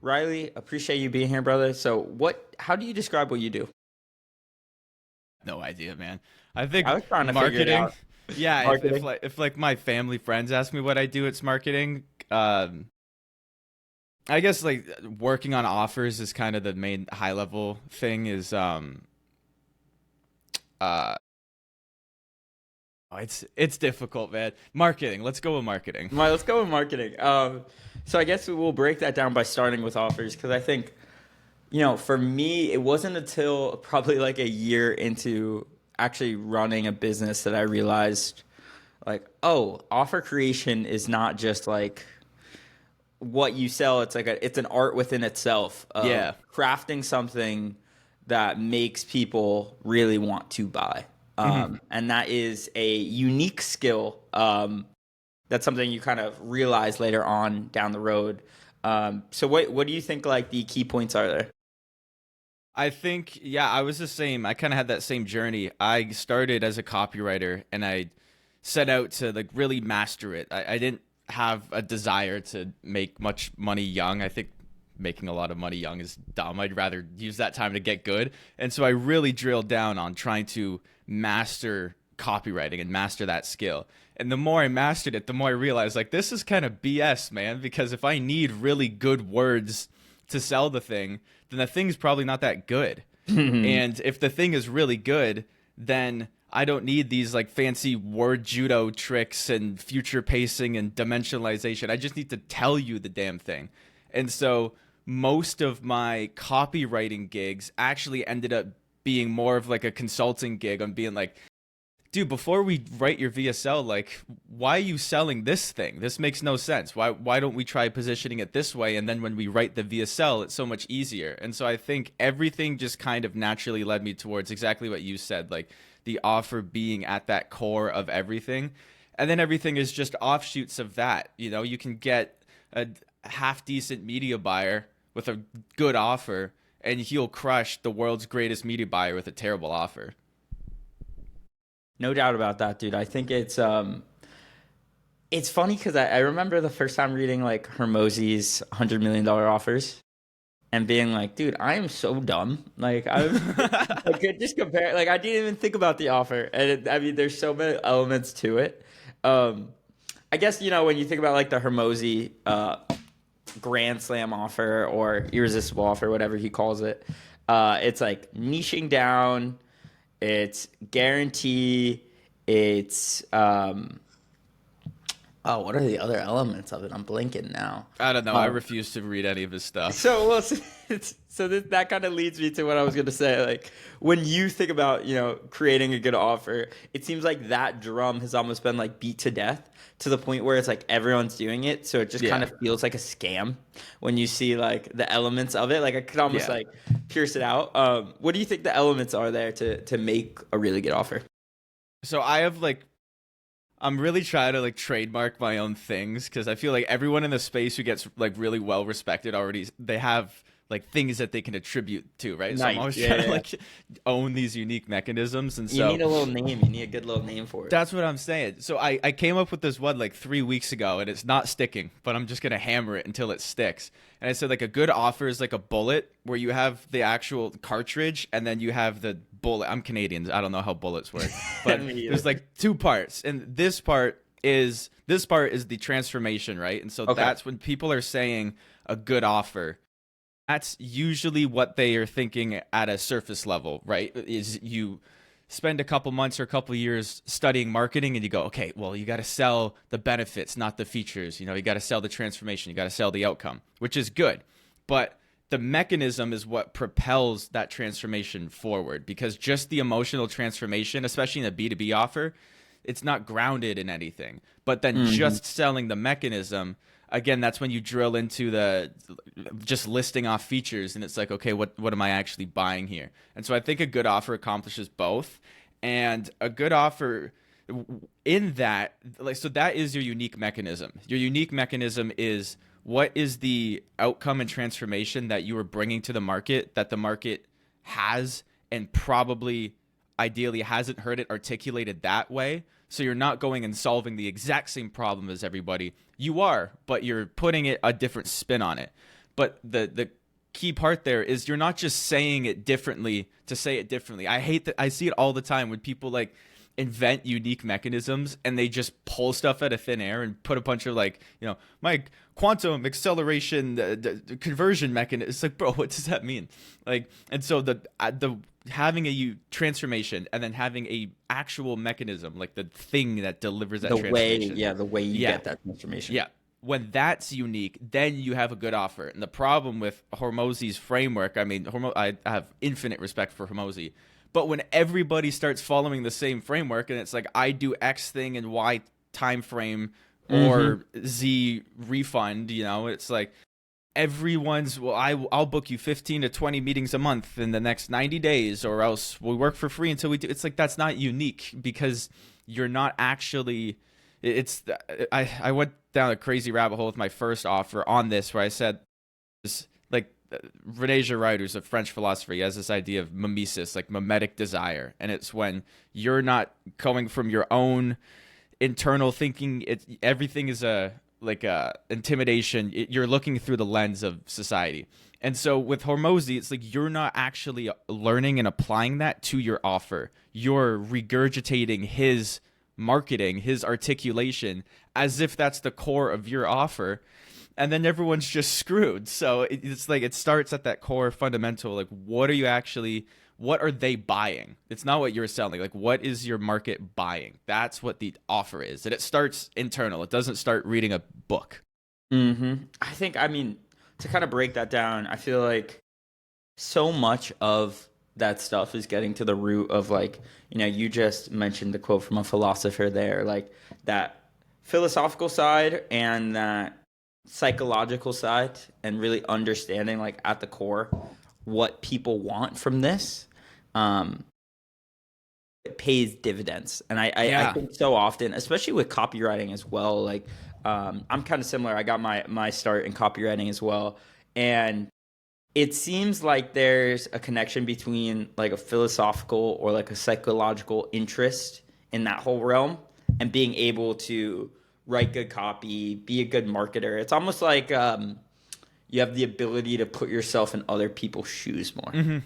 Riley, appreciate you being here, brother. So, how do you describe what you do? No idea, man. I I think was trying to figure it marketing. out. Yeah, if Marketing. like my family friends ask me what I do, it's marketing. I guess like working on offers is kind of the main high level thing. Is uh it's difficult, man. Marketing. Let's go with marketing. All right, let's go with marketing. So I guess we'll break that down by starting with offers because I think, for me, it wasn't until probably like a year into actually running a business that I realized, like, oh, offer creation is not just like what you sell. It's an art within itself of Yeah. crafting something that makes people really want to buy. Hmm. And that is a unique skill. That's something you kind of realize later on down the road. So what do you think like the key points are there? I think, yeah, I was the same. I kind of had that same journey. I started as a copywriter and I set out to like really master it. I didn't have a desire to make much money young. I think making a lot of money young is dumb. I'd rather use that time to get good. And so I really drilled down on trying to master copywriting and master that skill. And the more I mastered it, the more I realized like this is kind of BS, man, because if I need really good words to sell the thing, then the thing's probably not that good. And if the thing is really good, then I don't need these like fancy word judo tricks and future pacing and dimensionalization. I just need to tell you the damn thing. And so most of my copywriting gigs actually ended up being more of like a consulting gig on being like, dude, before we write your VSL, like, why are you selling this thing? This makes no sense. Why don't we try positioning it this way? And then when we write the VSL, it's so much easier. And so I think everything just kind of naturally led me towards exactly what you said, like the offer being at that core of everything. And then everything is just offshoots of that. You know, you can get a half decent media buyer with a good offer, and he'll crush the world's greatest media buyer with a terrible offer. No doubt about that, dude. I think it's funny because I remember the first time reading like Hermosi's $100 million offers and being like, dude, I am so dumb. Like I could just compare. Like I didn't even think about the offer, and I mean, there's so many elements to it. Um, I guess when you think about like the Hermosi Grand Slam offer or irresistible offer, whatever he calls it, it's like niching down. It's guarantee. It's oh, what are the other elements of it? I'm blinking now. I don't know. I Uh, refuse to read any of his stuff. so well, that kind of leads me to what I was gonna say. Like when you think about creating a good offer, it seems like that drum has almost been like beat to death to the point where it's like everyone's doing it, so it just kind Yeah. of feels like a scam when you see like the elements of it. Like I could almost Yeah. like pierce it out. What do you think the elements are there to make a really good offer? So I have like I'm really trying to like trademark my own things because I feel like everyone in the space who gets like really well respected already they have like things that they can attribute to, right? So I'm Nice. always Yeah, trying yeah, to yeah. like own these unique mechanisms, and You so need a little name. You need a good little name for it. that's what I'm saying. So I came up with this one like 3 weeks ago, and it's not sticking, but I'm just gonna hammer it until it sticks. And I said like a good offer is like a bullet where you have the actual cartridge and then you have the bullet. I'm Canadian. I don't know how bullets work, but Me there's either. like two parts, and this part is the transformation, right? And so Okay. that's when people are saying a good offer. That's usually what they are thinking at a surface level, right? Is you spend a couple months or a couple years studying marketing and you go, okay, well, you got to sell the benefits, not the features. You got to sell the transformation, you got to sell the outcome, which is good. But the mechanism is what propels that transformation forward because just the emotional transformation, especially in a B2B offer, it's not grounded in anything. But then Hmm. just selling the mechanism, again, that's when you drill into the just listing off features and it's like, okay, what am I actually buying here? And so I think a good offer accomplishes both. And a good offer in that, like, so that is your unique mechanism. Your unique mechanism is what is the outcome and transformation that you are bringing to the market that the market has and probably ideally hasn't heard it articulated that way. So you're not going and solving the exact same problem as everybody. You are, but you're putting it a different spin on it. But the key part there is you're not just saying it differently to say it differently. I hate that. I see it all the time when people like invent unique mechanisms and they just pull stuff out of thin air and put a bunch of like, my quantum acceleration conversion mechanism. It's like, bro, what does that mean? Like, and so the having a transformation and then having a actual mechanism, like the thing that delivers that transformation. The way you get that transformation. Yeah. When that's unique, then you have a good offer. And the problem with Hormozi's framework, I mean, I have infinite respect for Hormozi, but when everybody starts following the same framework and it's like, I do X thing in Y time frame or Z refund, it's like everyone's, well, I'll book you 15 to 20 meetings a month in the next 90 days, or else we'll work for free until we do. It's like, that's not unique because you're not actually, I went down a crazy rabbit hole with my first offer on this where I said, like, René Girard, who's a French philosopher, he has this idea of mimesis, like mimetic desire. And it's when you're not coming from your own internal thinking, everything is a intimidation. You're looking through the lens of society. And so with Hormozi, it's like you're not actually learning and applying that to your offer. You're regurgitating his marketing, his articulation, as if that's the core of your offer. And then everyone's just screwed. So it's like it starts at that core fundamental. Like, what are they buying? It's not what you're selling. Like, what is your market buying? That's what the offer is. And it starts internal. It doesn't start reading a book. I mean, to kind of break that down, I feel like so much of that stuff is getting to the root of, like, you just mentioned the quote from a philosopher there, like that philosophical side and that psychological side, and really understanding, like, at the core what people want from this. It pays dividends. And I think so often, especially with copywriting as well, like, I'm kind of similar. I got my start in copywriting as well. And it seems like there's a connection between like a philosophical or like a psychological interest in that whole realm and being able to write good copy, be a good marketer. It's almost like you have the ability to put yourself in other people's shoes more.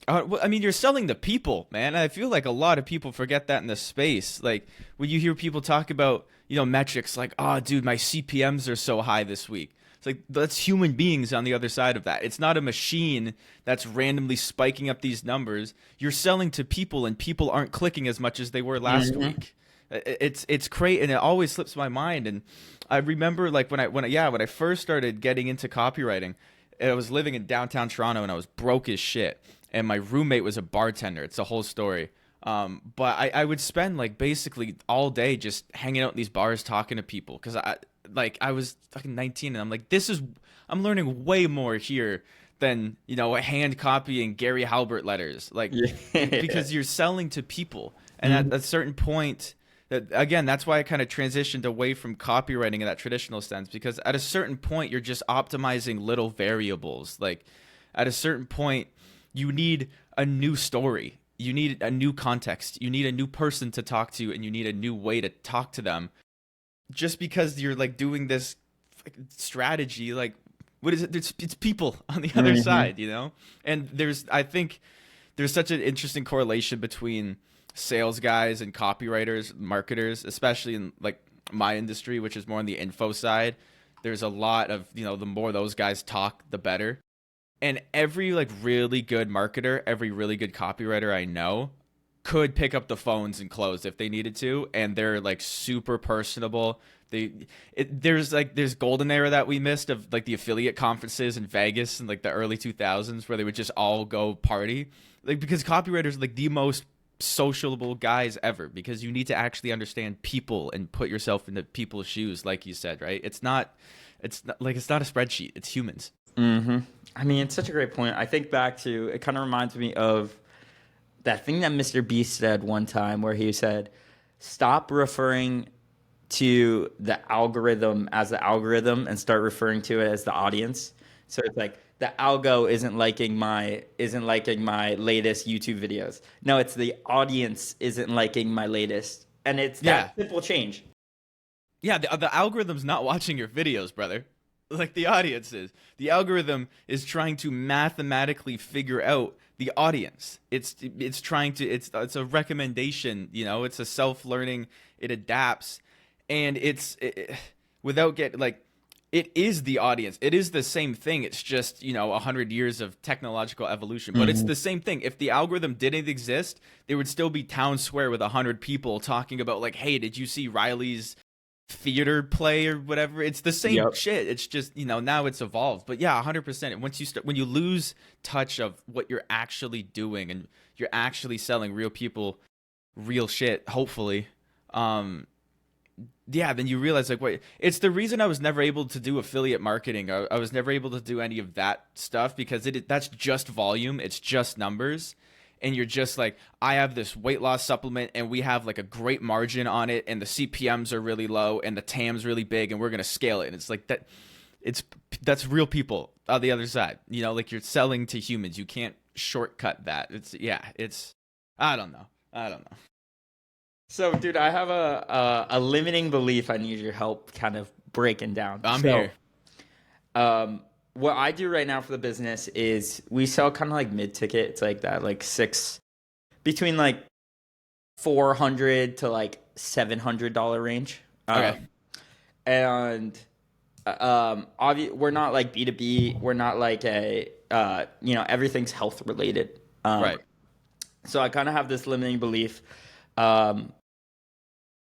Well, I mean, you're selling to people, man. I feel like a lot of people forget that in the space. Like when you hear people talk about, metrics like, oh, dude, my CPMs are so high this week. It's like, that's human beings on the other side of that. It's not a machine that's randomly spiking up these numbers. You're selling to people, and people aren't clicking as much as they were last week. It's crazy, and it always slips my mind. And I remember, like, when I first started getting into copywriting, I was living in downtown Toronto, and I was broke as shit. And my roommate was a bartender. It's a whole story. But I would spend like basically all day just hanging out in these bars talking to people, because I was fucking 19 and I'm like, I'm learning way more here than hand copying Gary Halbert letters, like because you're selling to people. And at a certain point, that's why I kind of transitioned away from copywriting in that traditional sense, because at a certain point you're just optimizing little variables. Like at a certain point you need a new story. You need a new context. You need a new person to talk to, and you need a new way to talk to them. Just because you're like doing this strategy, like, what is it? It's people on the other side, And I think there's such an interesting correlation between sales guys and copywriters, marketers, especially in like my industry, which is more on the info side. There's a lot of, the more those guys talk, the better. And every like really good marketer, every really good copywriter I know could pick up the phones and close if they needed to, and they're like super personable. There's golden era that we missed of like the affiliate conferences in Vegas in like the early 2000s where they would just all go party, like, because copywriters are like the most sociable guys ever, because you need to actually understand people and put yourself into people's shoes, like you said, right? It's not a spreadsheet. It's humans. I mean, it's such a great point. I think back to, it kind of reminds me of that thing that Mr. Beast said one time where he said, stop referring to the algorithm as the algorithm and start referring to it as the audience. So it's like the algo isn't liking my latest YouTube videos. No, it's the audience isn't liking my latest. And it's that simple change. Yeah, the algorithm's not watching your videos, brother. like the audience is. The algorithm is trying to mathematically figure out the audience. It's trying to it's a recommendation, you know, it's a self-learning, it adapts, and without get like it is the audience. It is the same thing. It's just, you know, 100 years of technological evolution. But it's the same thing. If the algorithm didn't exist, there would still be town square with 100 people talking about like, hey, did you see Riley's theater play or whatever? It's the same shit. It's just, you know, now it's evolved. But yeah, 100%. When you lose touch of what you're actually doing and you're actually selling real people, real shit, hopefully, yeah, then you realize like, wait, it's the reason I was never able to do affiliate marketing. I was never able to do any of that stuff because that's just volume. It's just numbers. And you're just like, I have this weight loss supplement and we have like a great margin on it and the CPMs are really low and the TAM's really big and we're going to scale it. And it's like that's real people on the other side. You know, like you're selling to humans. You can't shortcut that. I don't know. So, dude, I have a limiting belief I need your help kind of breaking down. I'm here. What I do right now for the business is we sell kind of like mid-ticket. It's like that, like between like $400 to like $700 range. Okay. And we're not like B2B. We're not like everything's health related. Right. So I kind of have this limiting belief.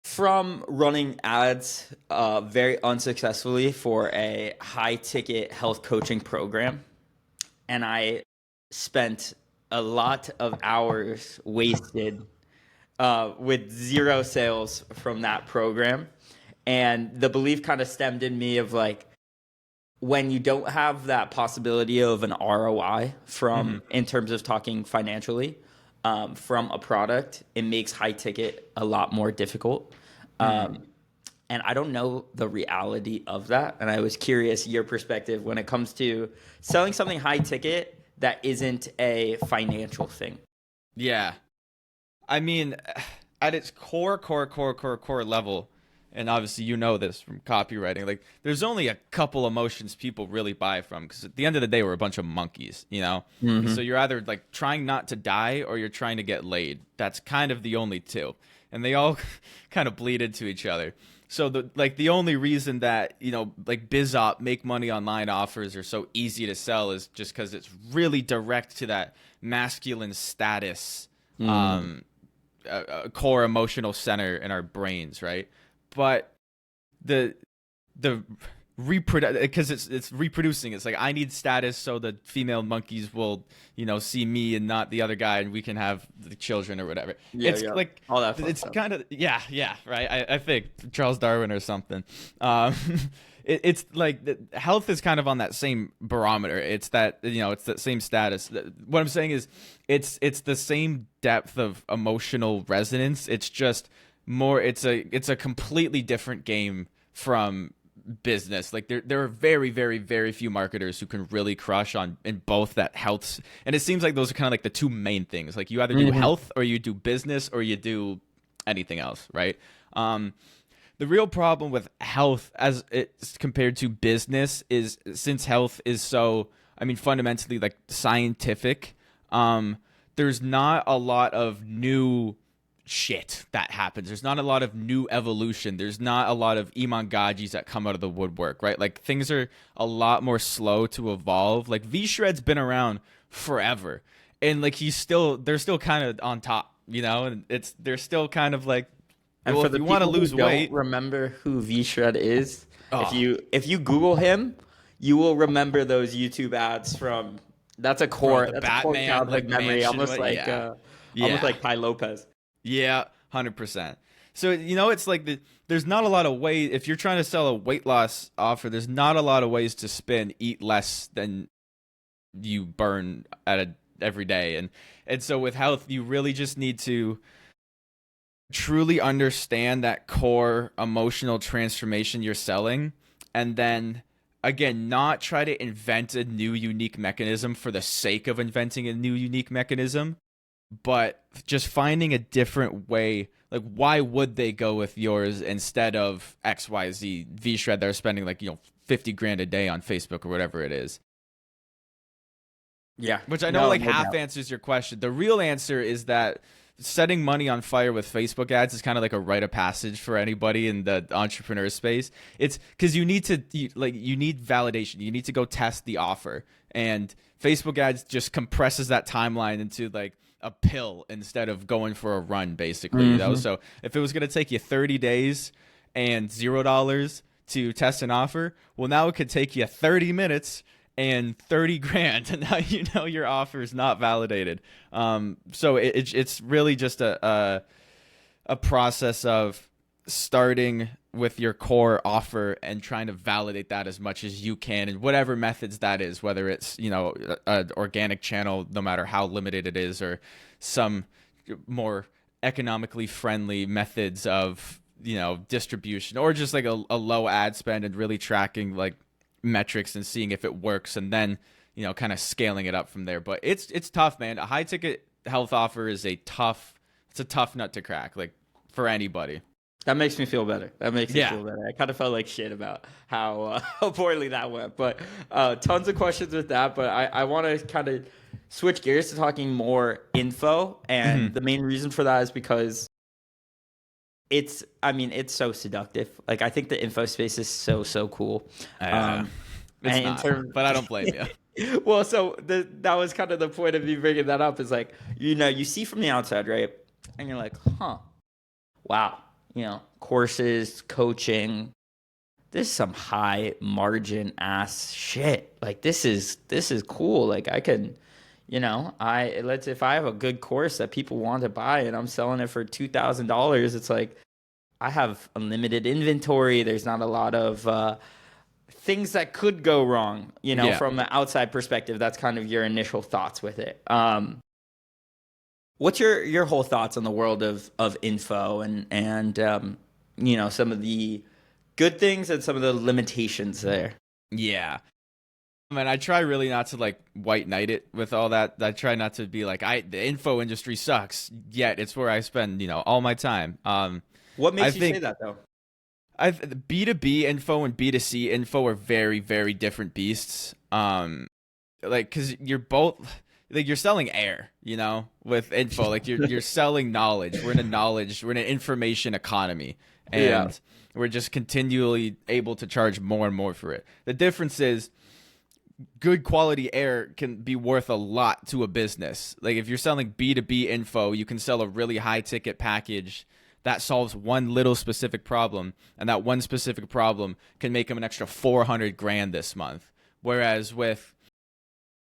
From running ads very unsuccessfully for a high-ticket health coaching program, and I spent a lot of hours wasted with zero sales from that program. And the belief kind of stemmed in me of like, when you don't have that possibility of an ROI from in terms of talking financially, from a product, it makes high ticket a lot more difficult. And I don't know the reality of that. And I was curious your perspective when it comes to selling something high ticket that isn't a financial thing. Yeah. I mean, at its core level, and obviously you know this from copywriting, like there's only a couple emotions people really buy from, because at the end of the day we're a bunch of monkeys, you know. So you're either like trying not to die or you're trying to get laid. That's kind of the only two, and they all kind of bleed into each other. So the only reason that, you know, like BizOp, make money online offers are so easy to sell is just because it's really direct to that masculine status, a core emotional center in our brains, right? But the because it's reproducing. It's like, I need status so the female monkeys will, you know, see me and not the other guy, and we can have the children or whatever. It's like all that fun stuff. Kind of right. I think Charles Darwin or something. It's like health is kind of on that same barometer. It's that, you know, it's that same status. What I'm saying is it's the same depth of emotional resonance. It's just more, it's a completely different game from business. Like there are very, very, very few marketers who can really crush in both that health, and it seems like those are kind of like the two main things. Like you either do health or you do business or you do anything else, right? The real problem with health as it's compared to business is, since health is so, I mean, fundamentally like scientific, there's not a lot of new shit that happens. There's not a lot of new evolution. There's not a lot of Imangajis that come out of the woodwork, right? Like things are a lot more slow to evolve. Like V-Shred's been around forever, and like they're still kind of on top, you know, and they're still kind of like, and well, for if the you want to lose weight, remember who V-Shred is. If you Google him, you will remember those YouTube ads from. That's a core. That's a core childhood memory, almost like Ty Lopez. Yeah, 100%. So, you know, it's like there's not a lot of ways, if you're trying to sell a weight loss offer, there's not a lot of ways to spin eat less than you burn every day. And so with health, you really just need to truly understand that core emotional transformation you're selling, and then again, not try to invent a new unique mechanism for the sake of inventing a new unique mechanism, but just finding a different way. Like, why would they go with yours instead of XYZ V-Shred? They're spending like, you know, 50 grand a day on Facebook or whatever it is. Yeah. Which I know like half answers your question. The real answer is that setting money on fire with Facebook ads is kind of like a rite of passage for anybody in the entrepreneur space. It's because you need validation. You need to go test the offer, and Facebook ads just compresses that timeline into like a pill instead of going for a run, basically. You know? So if it was going to take you 30 days and $0 to test an offer, well, now it could take you 30 minutes and 30 grand, and now you know your offer is not validated. So it's really just a process of starting with your core offer and trying to validate that as much as you can, and whatever methods that is, whether it's, you know, an organic channel, no matter how limited it is, or some more economically friendly methods of, you know, distribution, or just like a low ad spend and really tracking like metrics and seeing if it works, and then, you know, kind of scaling it up from there. But it's tough, man. A high ticket health offer is a tough nut to crack, like for anybody. That makes me feel better. That makes me feel better. I kind of felt like shit about how poorly that went, but tons of questions with that. But I want to kind of switch gears to talking more info, and the main reason for that is because it's so seductive. Like, I think the info space is so cool. It's not, but I don't blame you. Well, so that was kind of the point of me bringing that up, is like, you know, you see from the outside, right? And you're like, wow, you know, courses, coaching, this is some high margin ass shit. Like, this is cool. Like, I can, you know, if I have a good course that people want to buy and I'm selling it for $2,000, it's like, I have unlimited inventory. There's not a lot of things that could go wrong, you know, from the outside perspective. That's kind of your initial thoughts with it. What's your whole thoughts on the world of info and you know, some of the good things and some of the limitations there? Yeah. I mean, I try really not to like white knight it with all that. I try not to be like, the info industry sucks, yet it's where I spend, you know, all my time. What makes you say that though? B2B info and B2C info are very, very different beasts. Like, cause you're both, like, you're selling air, you know, with info. Like, you're selling knowledge. We're in an information economy, and we're just continually able to charge more and more for it. The difference is, good quality air can be worth a lot to a business. Like, if you're selling B2B info, you can sell a really high ticket package that solves one little specific problem, and that one specific problem can make them an extra 400 grand this month. Whereas with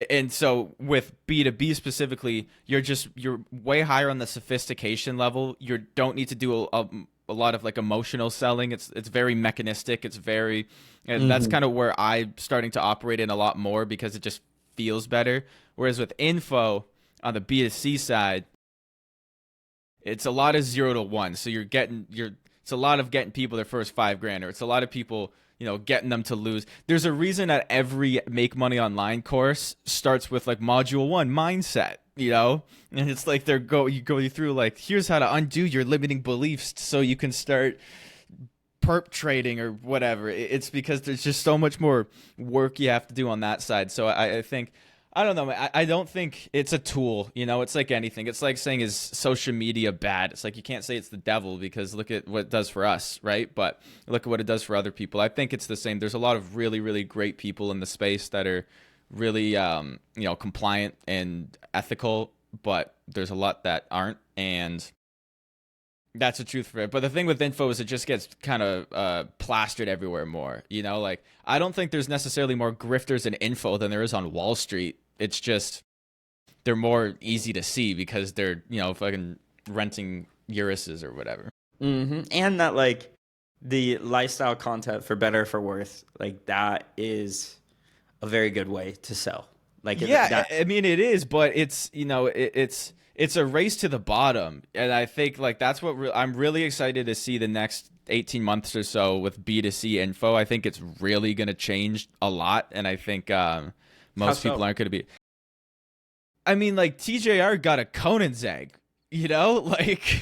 B2B specifically, you're way higher on the sophistication level. You don't need to do a lot of like emotional selling. It's very mechanistic. And that's kind of where I'm starting to operate in a lot more, because it just feels better. Whereas with info on the B2C side, it's a lot of 0 to 1. So it's a lot of getting people their first $5,000, or it's a lot of people, you know, getting them to lose. There's a reason that every Make Money Online course starts with like module 1, mindset, you know, and it's like you go through like, here's how to undo your limiting beliefs so you can start perp trading or whatever. It's because there's just so much more work you have to do on that side. So I think, I don't know. I don't think it's a tool. You know, it's like anything. It's like saying, is social media bad? It's like, you can't say it's the devil, because look at what it does for us, right? But look at what it does for other people. I think it's the same. There's a lot of really, really great people in the space that are really, you know, compliant and ethical, but there's a lot that aren't, and that's the truth for it. But the thing with info is it just gets kind of plastered everywhere more. You know, like, I don't think there's necessarily more grifters in info than there is on Wall Street. It's just they're more easy to see because they're, you know, fucking renting Urises or whatever. And that, like, the lifestyle content, for better or for worse, like, that is a very good way to sell. Like, I mean, it is, but it's, you know, it's a race to the bottom. And I think, like, that's what I'm really excited to see the next 18 months or so with B2C info. I think it's really going to change a lot. And I think most people aren't going to be. I mean, like, TJR got a Conan's egg, you know, like,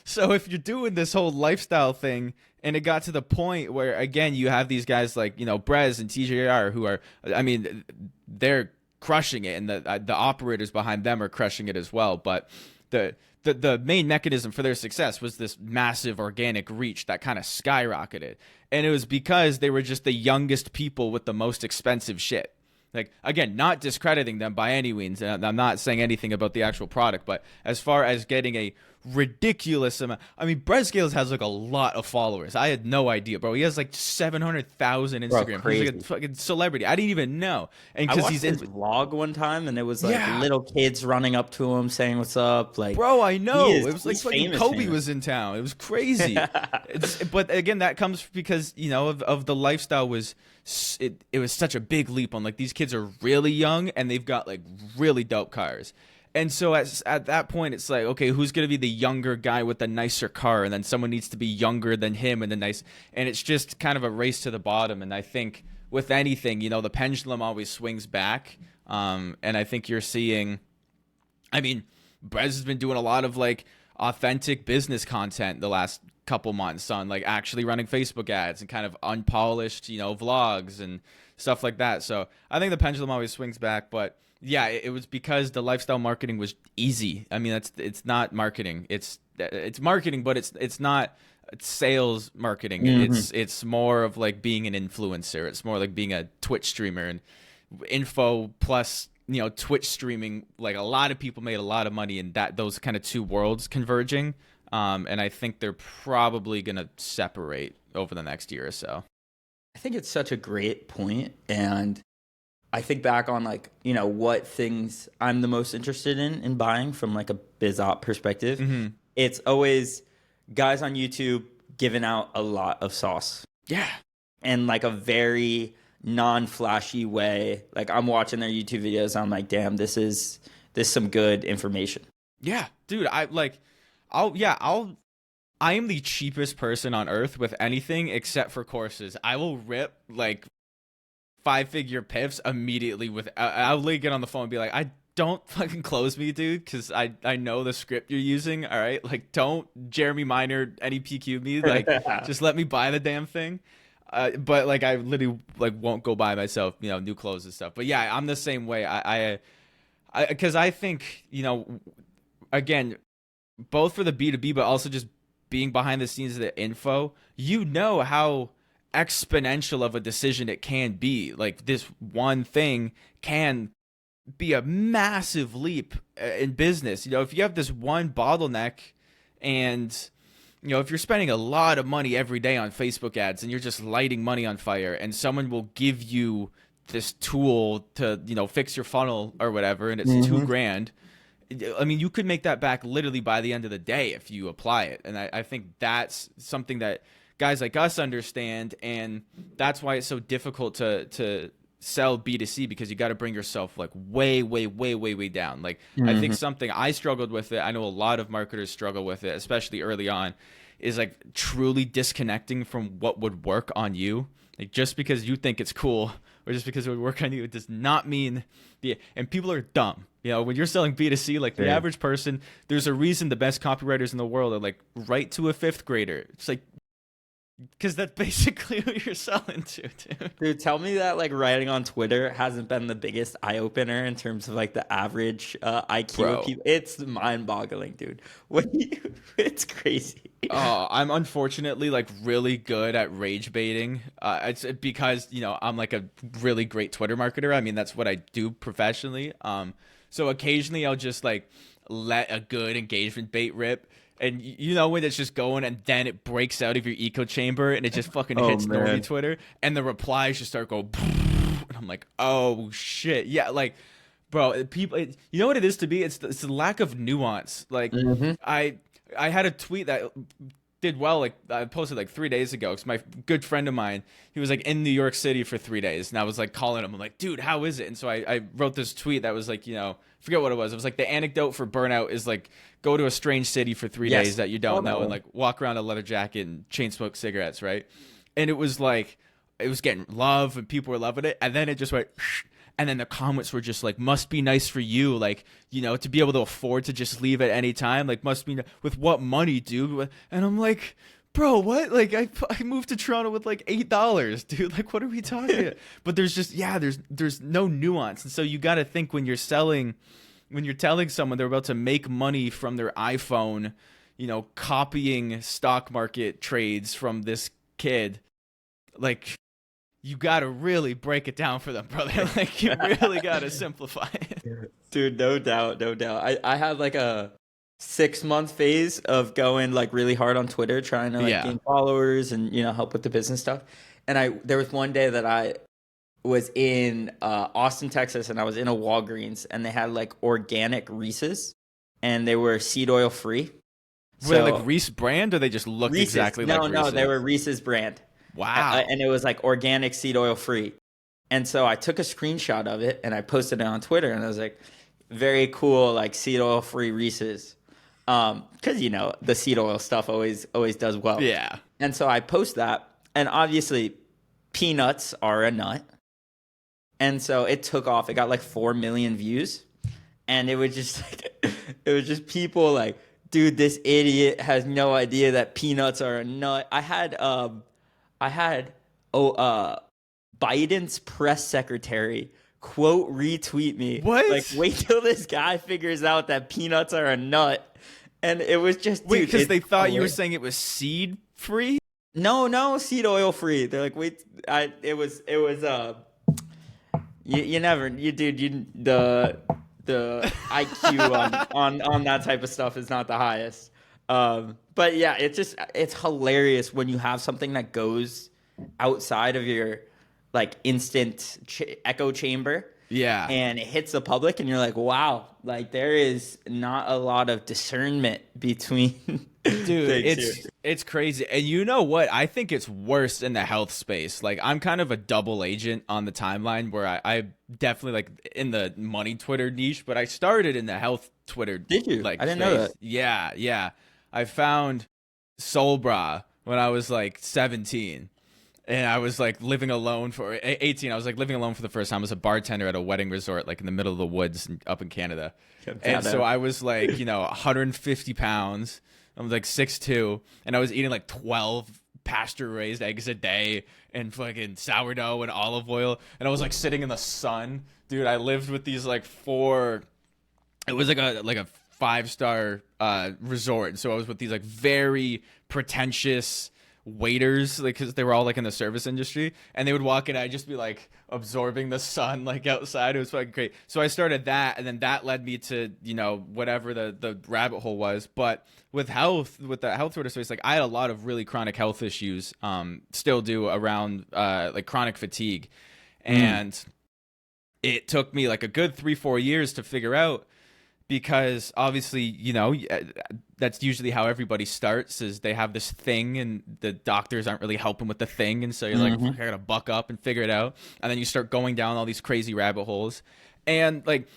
So if you're doing this whole lifestyle thing, and it got to the point where again you have these guys like Brez and TJR who are, I mean, they're crushing it, and the operators behind them are crushing it as well. But the main mechanism for their success was this massive organic reach that kind of skyrocketed, and it was because they were just the youngest people with the most expensive shit. Like, again, not discrediting them by any means. And I'm not saying anything about the actual product, but as far as getting a ridiculous amount, I mean, Brett Scales has like a lot of followers. I had no idea, bro. He has like 700,000 Instagram. Bro, He's like a fucking celebrity. I didn't even know. And I because watched he's his in vlog one time, and it was like Yeah. little kids running up to him saying what's up. Like, Bro, I know. He is- It was like he's fucking famous, Kobe famous. was in town. It was crazy. But again, that comes because, of the lifestyle was, it was such a big leap on like these kids are really young and they've got like really dope cars. And so at that point, it's like, okay, who's going to be the younger guy with the nicer car? And then someone needs to be younger than him and and it's just kind of a race to the bottom. And I think with anything, the pendulum always swings back. And I think you're seeing, I mean, Brez has been doing a lot of like authentic business content the last couple months on like actually running Facebook ads and kind of unpolished, vlogs and stuff like that. So I think the pendulum always swings back, but yeah, it was because the lifestyle marketing was easy. I mean, it's not marketing. It's marketing, but it's not sales marketing. It's more of like being an influencer. It's more like being a Twitch streamer, and info plus Twitch streaming. Like a lot of people made a lot of money in those kind of two worlds converging. And I think they're probably gonna separate over the next year or so. I think it's such a great point, and I think back on like, what things I'm the most interested in buying from like a biz op perspective. Mm-hmm. It's always guys on YouTube giving out a lot of sauce. Yeah. And like a very non-flashy way. Like I'm watching their YouTube videos, I'm like, damn, this is some good information. Yeah, dude, I am the cheapest person on earth with anything except for courses. I will rip like 5-figure piffs immediately I'll literally get on the phone and be like, I don't fucking close me, dude, because I know the script you're using, all right? Like, don't Jeremy Minor any PQ me, like, just let me buy the damn thing. But like, I literally like won't go buy myself, new clothes and stuff. But yeah, I'm the same way. Because I think, again, both for the B2B, but also just being behind the scenes of the info, how exponential of a decision it can be. Like this one thing can be a massive leap in business. If you have this one bottleneck and if you're spending a lot of money every day on Facebook ads and you're just lighting money on fire, and someone will give you this tool to fix your funnel or whatever, and it's $2,000, I mean, you could make that back literally by the end of the day if you apply it. And I think that's something that guys like us understand, and that's why it's so difficult to sell B2C, because you got to bring yourself like way down. Like I think something I struggled with it, I know a lot of marketers struggle with it, especially early on, is like truly disconnecting from what would work on you. Like just because you think it's cool or just because it would work on you, it does not mean and people are dumb. When you're selling B2C, like the average person, there's a reason the best copywriters in the world are like write to a 5th grader. It's like, because that's basically who you're selling to, dude. Dude, tell me that like writing on Twitter hasn't been the biggest eye opener in terms of like the average IQ of people. It's mind boggling, dude. It's crazy. Oh, I'm unfortunately like really good at rage baiting. It's because I'm like a really great Twitter marketer. I mean, that's what I do professionally. So occasionally I'll just like let a good engagement bait rip. And when it's just going and then it breaks out of your echo chamber and it just fucking hits normie Twitter, and the replies just start going, and I'm like, oh shit, yeah, like, bro, people, you know what it is to me? It's the lack of nuance. Like, I had a tweet that did well, like I posted like 3 days ago, because my good friend of mine, he was like in New York City for 3 days, and I was like calling him, I'm like, dude, how is it? And so I wrote this tweet that was like, forget what it was. It was like the anecdote for burnout is like go to a strange city for 3 days that you don't know and like walk around a leather jacket and chain smoke cigarettes, right? And it was like, it was getting love and people were loving it, and then it just went And then the comments were just like, must be nice for you, like, you know, to be able to afford to just leave at any time, like, must be with what money, dude. And I'm like, bro, what? Like, I moved to Toronto with like $8, dude. Like, what are we talking about? But there's just, yeah, there's no nuance. And so you got to think when you're telling someone they're about to make money from their iPhone, you know, copying stock market trades from this kid, like, you got to really break it down for them, brother. Like, you really got to simplify it. Dude, no doubt, no doubt. I had like a 6-month phase of going like really hard on Twitter, trying to like Yeah. gain followers and, you know, help with the business stuff. And there was one day that I was in Austin, Texas, and I was in a Walgreens, and they had like organic Reese's, and they were seed oil free. Were they like Reese brand, or they just looked Reese's. exactly like Reese's? No, they were Reese's brand. Wow. And it was like organic seed oil free. And so I took a screenshot of it and I posted it on Twitter, and I was like, very cool, like seed oil free Reese's. Because, you know, the seed oil stuff always does well. Yeah. And so I post that, and obviously peanuts are a nut. And so it took off. It got like 4 million views. And it was just like, it was just people like, dude, this idiot has no idea that peanuts are a nut. I had Biden's press secretary quote retweet me. What? Like, wait till this guy figures out that peanuts are a nut. And it was just, wait, dude, because they thought you were hilarious. saying it was seed free? No, seed oil free. They're like, wait, the IQ on that type of stuff is not the highest. But yeah, it's hilarious when you have something that goes outside of your like instant echo chamber. Yeah. And it hits the public, and you're like, wow, like there is not a lot of discernment between Dude, it's crazy. And you know what? I think it's worse in the health space. Like, I'm kind of a double agent on the timeline where I definitely like in the money Twitter niche, but I started in the health Twitter. Did you? Like, I didn't know that. Yeah. I found Soul Bra when I was like 17. And I was like living alone for 18. I was like living alone for the first time. I was a bartender at a wedding resort, like in the middle of the woods up in Canada. And so I was like, you know, 150 pounds. I was like 6'2", and I was eating like 12 pasture-raised eggs a day and fucking sourdough and olive oil. And I was like sitting in the sun. Dude, I lived with these like it was like a 5-star resort. So I was with these like very pretentious waiters, like, because they were all like in the service industry, and they would walk in, I'd just be like absorbing the sun like outside. It was fucking great. So I started that, and then that led me to, you know, whatever the rabbit hole was. But with the health Twitter space, like, I had a lot of really chronic health issues, still do, around like chronic fatigue. And it took me like a good 3-4 years to figure out, because obviously, you know, that's usually how everybody starts, is they have this thing and the doctors aren't really helping with the thing. And so you're like, I gotta buck up and figure it out. And then you start going down all these crazy rabbit holes. And like,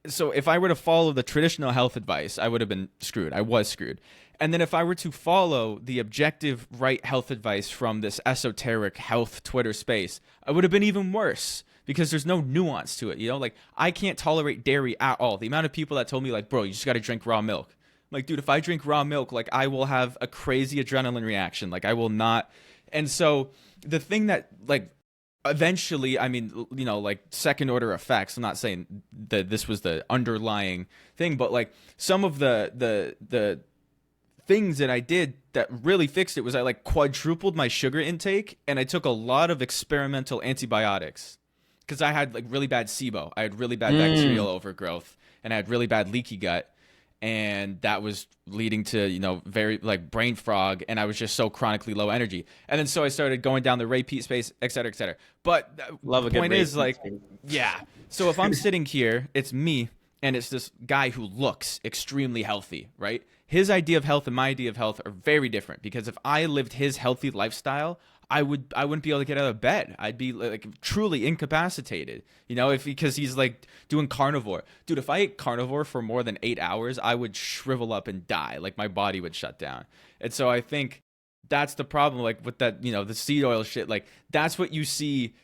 so if I were to follow the traditional health advice, I would have been screwed. I was screwed. And then if I were to follow the objective right health advice from this esoteric health Twitter space, I would have been even worse. Because there's no nuance to it, you know? Like, I can't tolerate dairy at all. The amount of people that told me, like, bro, you just got to drink raw milk. I'm like, dude, if I drink raw milk, like, I will have a crazy adrenaline reaction. Like, I will not. And so the thing that, like, eventually, I mean, you know, like, second order effects, I'm not saying that this was the underlying thing, but, like, some of the things that I did that really fixed it was I, like, quadrupled my sugar intake, and I took a lot of experimental antibiotics. Because I had like really bad SIBO. I had really bad bacterial overgrowth, and I had really bad leaky gut. And that was leading to, you know, very like brain fog. And I was just so chronically low energy. And then so I started going down the repeat space, et cetera, et cetera. But the point is, like, yeah. So if I'm sitting here, it's me, and it's this guy who looks extremely healthy, right? His idea of health and my idea of health are very different, because if I lived his healthy lifestyle, I wouldn't be able to get out of bed. I'd be like truly incapacitated, you know, because he's like doing carnivore. Dude, if I ate carnivore for more than 8 hours, I would shrivel up and die. Like, my body would shut down. And so I think that's the problem, like, with that, you know, the seed oil shit. Like, that's what you see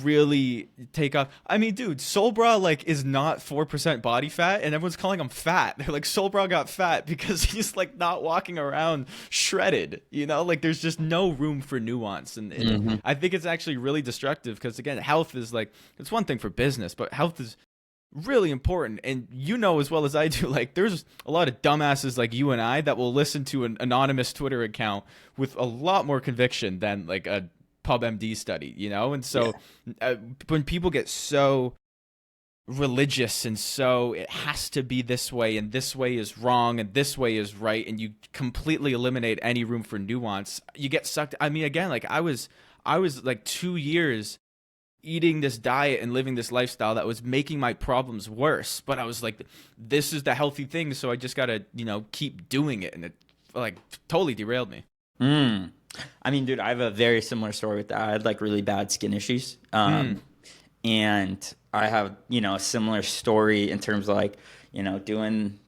really take off. I mean, dude, Soul Bra like is not 4% body fat, and everyone's calling him fat. They're like, Soul Bra got fat because he's like not walking around shredded. You know, like there's just no room for nuance, and I think it's actually really destructive because again, health is like it's one thing for business, but health is really important. And you know as well as I do, like there's a lot of dumbasses like you and I that will listen to an anonymous Twitter account with a lot more conviction than like a PubMD study, you know? And so when people get so religious and so it has to be this way and this way is wrong and this way is right, and you completely eliminate any room for nuance, you get sucked. I mean, again, like I was like 2 years eating this diet and living this lifestyle that was making my problems worse, but I was like, this is the healthy thing, so I just gotta, you know, keep doing it, and it like totally derailed me. I mean, dude, I have a very similar story with that. I had like really bad skin issues. And I have, you know, a similar story in terms of like, you know, doing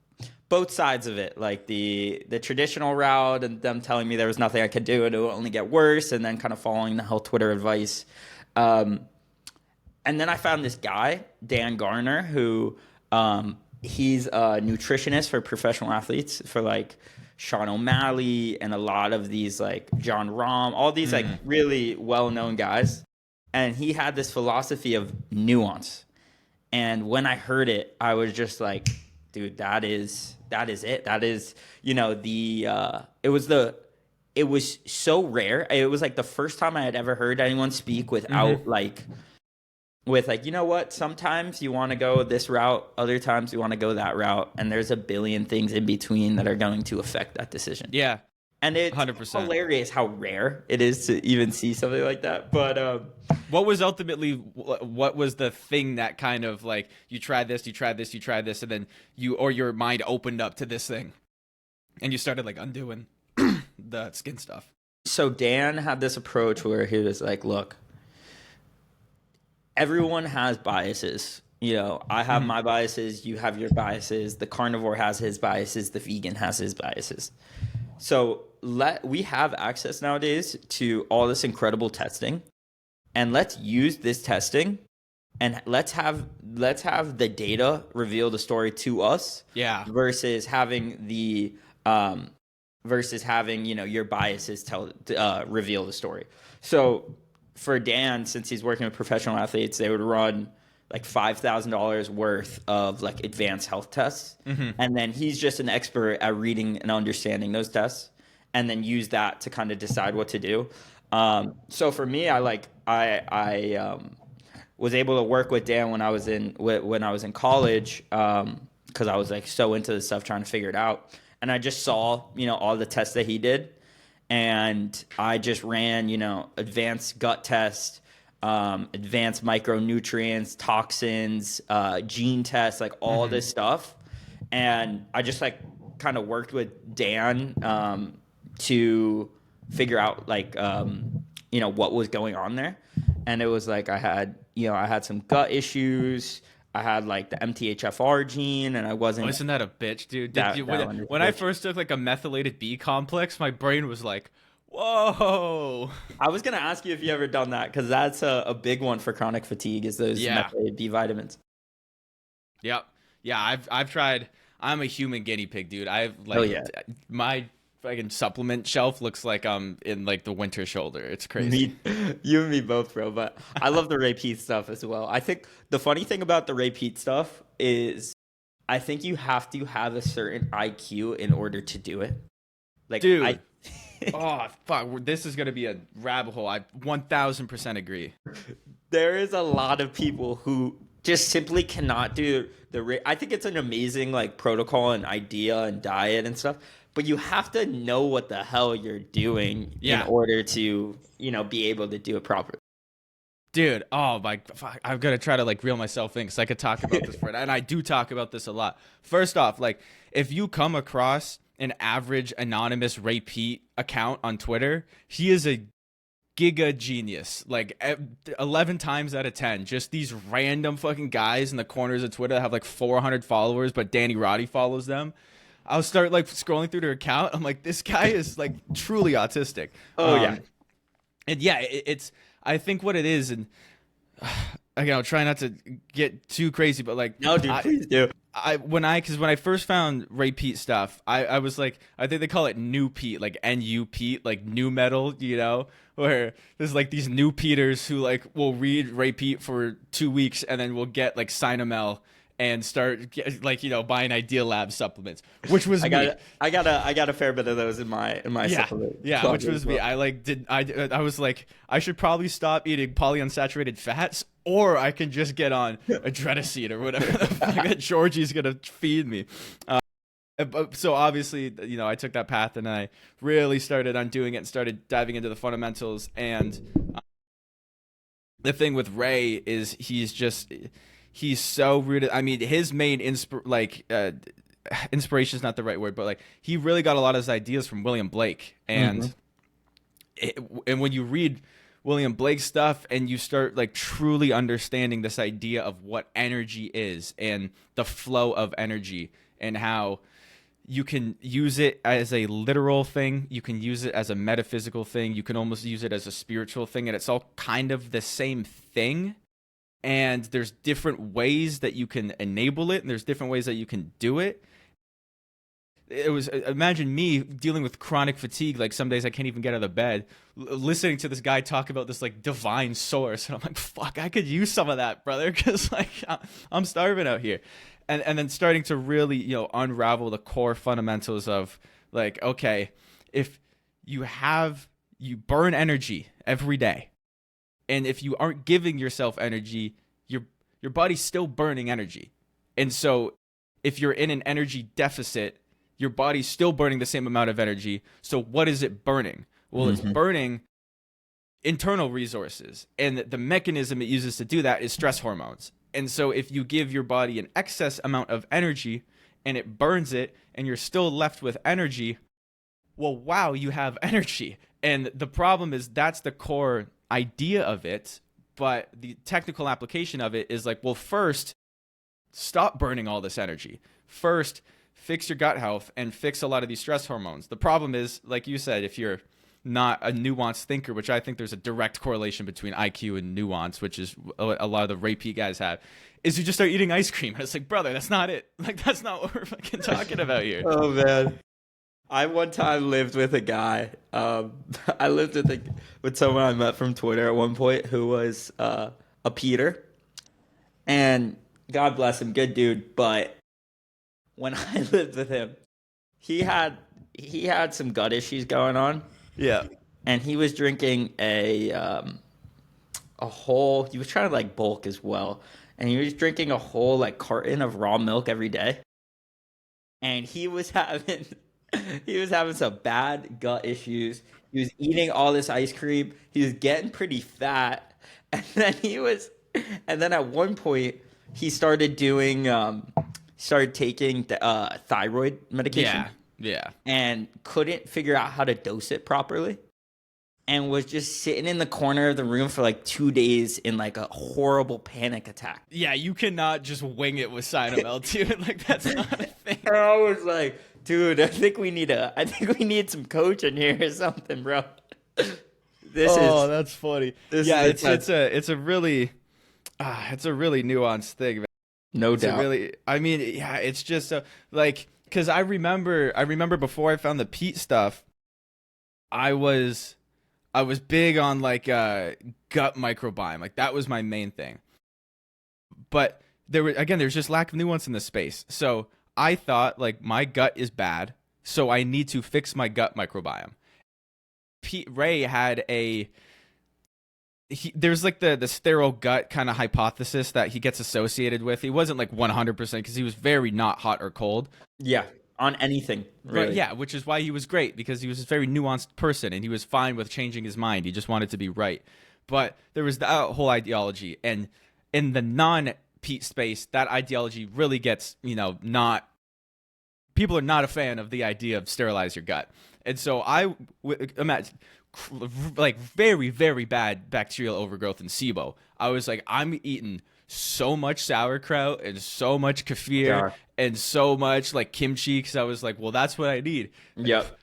both sides of it, like the traditional route and them telling me there was nothing I could do and it would only get worse, and then kind of following the health Twitter advice. And then I found this guy, Dan Garner, who he's a nutritionist for professional athletes for like Sean O'Malley and a lot of these like John Rahm, all these like really well-known guys. And he had this philosophy of nuance. And when I heard it, I was just like, dude, that is it. That is, you know, it was so rare. It was like the first time I had ever heard anyone speak without with like, you know what, sometimes you want to go this route, other times you want to go that route, and there's a billion things in between that are going to affect that decision. Yeah. And it's 100%. Hilarious how rare it is to even see something like that. But what was the thing that kind of like you tried this, and then your mind opened up to this thing and you started like undoing the skin stuff? So Dan had this approach where he was like, look, everyone has biases. You know, I have my biases, you have your biases, the carnivore has his biases, the vegan has his biases. So we have access nowadays to all this incredible testing, and let's use this testing and let's have the data reveal the story to us. Yeah. Versus having you know, your biases reveal the story. So for Dan, since he's working with professional athletes, they would run like $5,000 worth of like advanced health tests. And then he's just an expert at reading and understanding those tests and then use that to kind of decide what to do. So for me, I was able to work with Dan when I was in college, because I was like so into this stuff, trying to figure it out. And I just saw, you know, all the tests that he did. And I just ran, you know, advanced gut test, advanced micronutrients, toxins, gene tests, like all this stuff. And I just like kind of worked with Dan to figure out like, you know, what was going on there. And it was like I had some gut issues. I had like the MTHFR gene, and I wasn't. Oh, isn't that a bitch, dude? When I first took like a methylated B complex, my brain was like, whoa. I was gonna ask you if you ever done that, because that's a big one for chronic fatigue, is those methylated B vitamins. Yep. Yeah, I've tried. I'm a human guinea pig, dude. I've like my fucking supplement shelf looks like I'm in like the winter shoulder. It's crazy. You and me both, bro. But I love the Ray Peat stuff as well. I think the funny thing about the Ray Peat stuff is I think you have to have a certain IQ in order to do it. Like, dude. Oh, fuck. This is going to be a rabbit hole. I 1000% agree. There is a lot of people who just simply cannot do I think it's an amazing like protocol and idea and diet and stuff. But you have to know what the hell you're doing in order to, you know, be able to do it properly. Dude, oh my, fuck, I've got to try to like reel myself in because I could talk about this and I do talk about this a lot. First off, like if you come across an average anonymous Ray Peat account on Twitter, he is a giga genius. Like 11 times out of 10, just these random fucking guys in the corners of Twitter that have like 400 followers, but Danny Roddy follows them. I'll start like scrolling through their account. I'm like, this guy is like truly autistic. Oh yeah. And yeah, it's I think what it is, and again, I'll try not to get too crazy, but like, No, dude, please do. because when I first found Ray Pete stuff, I was like, I think they call it new Pete, like NU Pete, like new metal, you know, where there's like these new Peters who like will read Ray Pete for 2 weeks and then will get like Cynomel and start like, you know, buying Idea Lab supplements, which was me. I got a fair bit of those in my supplement. Yeah, which was me. I was like, I should probably stop eating polyunsaturated fats, or I can just get on adrenaline or whatever the fuck that Georgie's gonna feed me. So obviously, you know, I took that path and I really started undoing it and started diving into the fundamentals. And the thing with Ray is he's so rooted. I mean, his main inspiration is not the right word, but like he really got a lot of his ideas from William Blake. And and when you read William Blake's stuff and you start like truly understanding this idea of what energy is and the flow of energy and how you can use it as a literal thing, you can use it as a metaphysical thing, you can almost use it as a spiritual thing, and it's all kind of the same thing. And there's different ways that you can enable it, and there's different ways that you can do it. It was, imagine me dealing with chronic fatigue, like some days I can't even get out of bed, listening to this guy talk about this like divine source, and I'm like, fuck, I could use some of that, brother, because like I'm starving out here. And then starting to really, you know, unravel the core fundamentals of like, okay, if you burn energy every day, and if you aren't giving yourself energy, your body's still burning energy. And so if you're in an energy deficit, your body's still burning the same amount of energy. So what is it burning? Well, it's burning internal resources. And the mechanism it uses to do that is stress hormones. And so if you give your body an excess amount of energy and it burns it and you're still left with energy, well, wow, you have energy. And the problem is that's the core idea of it. But the technical application of it is like, well, first, stop burning all this energy. First, fix your gut health and fix a lot of these stress hormones. The problem is, like you said, if you're not a nuanced thinker, which I think there's a direct correlation between IQ and nuance, which is a lot of the Ray P guys have, is you just start eating ice cream. And it's like, brother, that's not it. Like, that's not what we're fucking talking about here. Oh, man. I one time lived with a guy. I lived with someone I met from Twitter at one point who was a Peter. And God bless him, good dude. But when I lived with him, he had some gut issues going on. Yeah. And he was drinking he was trying to like bulk as well. And he was drinking a whole like carton of raw milk every day. And he was having some bad gut issues. He was eating all this ice cream. He was getting pretty fat. And then at one point he started taking the thyroid medication. Yeah. And couldn't figure out how to dose it properly. And was just sitting in the corner of the room for like 2 days in like a horrible panic attack. Yeah, you cannot just wing it with Cynomel, dude. Like, that's not a thing. And I was like, dude, I think we need some coaching here or something, bro. That's funny. It's a really nuanced thing, man. No doubt. It's just like, because I remember before I found the Pete stuff, I was big on like gut microbiome. Like that was my main thing. But there's just lack of nuance in this space. So I thought like my gut is bad, so I need to fix my gut microbiome. Ray had there's like the sterile gut kind of hypothesis that he gets associated with. He wasn't like 100% because he was very not hot or cold. Yeah, on anything, really. But yeah, which is why he was great, because he was a very nuanced person and he was fine with changing his mind. He just wanted to be right. But there was that whole ideology, and in the non-Pete space, that ideology really gets, people are not a fan of the idea of sterilize your gut. And so I imagine like very, very bad bacterial overgrowth in SIBO. I was like, I'm eating so much sauerkraut and so much kefir and so much like kimchi, because I was like, well, that's what I need. Yep.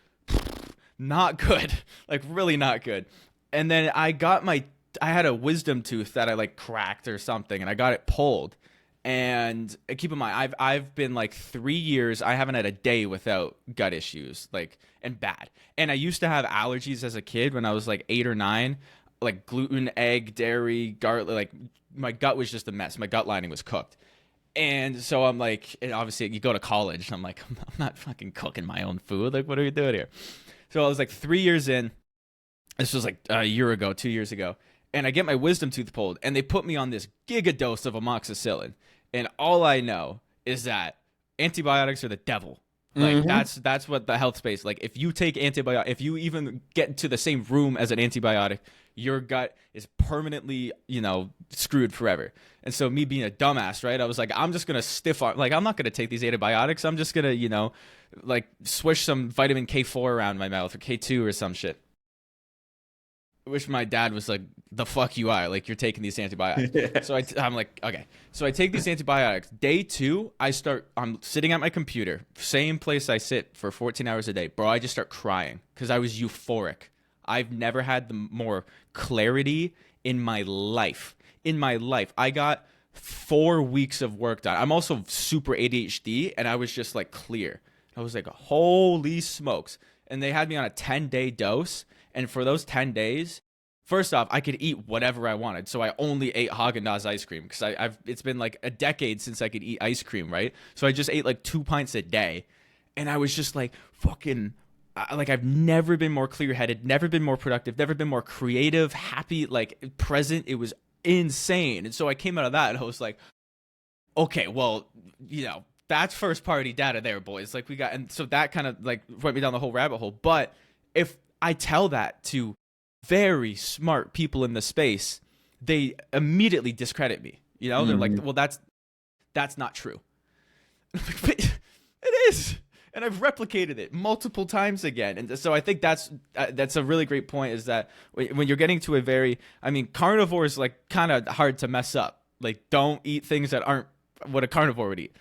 Not good. Like really not good. And then I got my had a wisdom tooth that I like cracked or something, and I got it pulled. And keep in mind, I've been like 3 years. I haven't had a day without gut issues, like, and bad. And I used to have allergies as a kid when I was like 8 or 9, like gluten, egg, dairy, garlic. Like my gut was just a mess. My gut lining was cooked. And so I'm like, and obviously you go to college, and I'm like, I'm not fucking cooking my own food. Like, what are we doing here? So I was like 3 years in. This was like a year ago, 2 years ago. And I get my wisdom tooth pulled, and they put me on this gigadose of amoxicillin. And all I know is that antibiotics are the devil. Like that's what the health space, like if you take antibiotic, if you even get to the same room as an antibiotic, your gut is permanently, screwed forever. And so me being a dumbass, right? I was like, I'm just going to stiff arm, like I'm not going to take these antibiotics. I'm just going to, like swish some vitamin K4 around my mouth or K2 or some shit. Which my dad was like, the fuck you are, like you're taking these antibiotics. So I'm like, okay. So I take these antibiotics. Day 2, I'm sitting at my computer, same place I sit for 14 hours a day. Bro, I just start crying because I was euphoric. I've never had the more clarity in my life. I got 4 weeks of work done. I'm also super ADHD, and I was just like clear. I was like, holy smokes. And they had me on a 10-day dose. And for those 10 days, first off, I could eat whatever I wanted. So I only ate Haagen-Dazs ice cream because it's been like a decade since I could eat ice cream, right? So I just ate like 2 pints a day. And I was just like fucking, like I've never been more clear-headed, never been more productive, never been more creative, happy, like present. It was insane. And so I came out of that and I was like, okay, well, that's first party data there, boys. Like and so that kind of like went me down the whole rabbit hole. But if I tell that to very smart people in the space, they immediately discredit me. They're like, well, that's not true. But it is. And I've replicated it multiple times again. And so I think that's a really great point, is that when you're getting to carnivore is like kind of hard to mess up. Like, don't eat things that aren't what a carnivore would eat.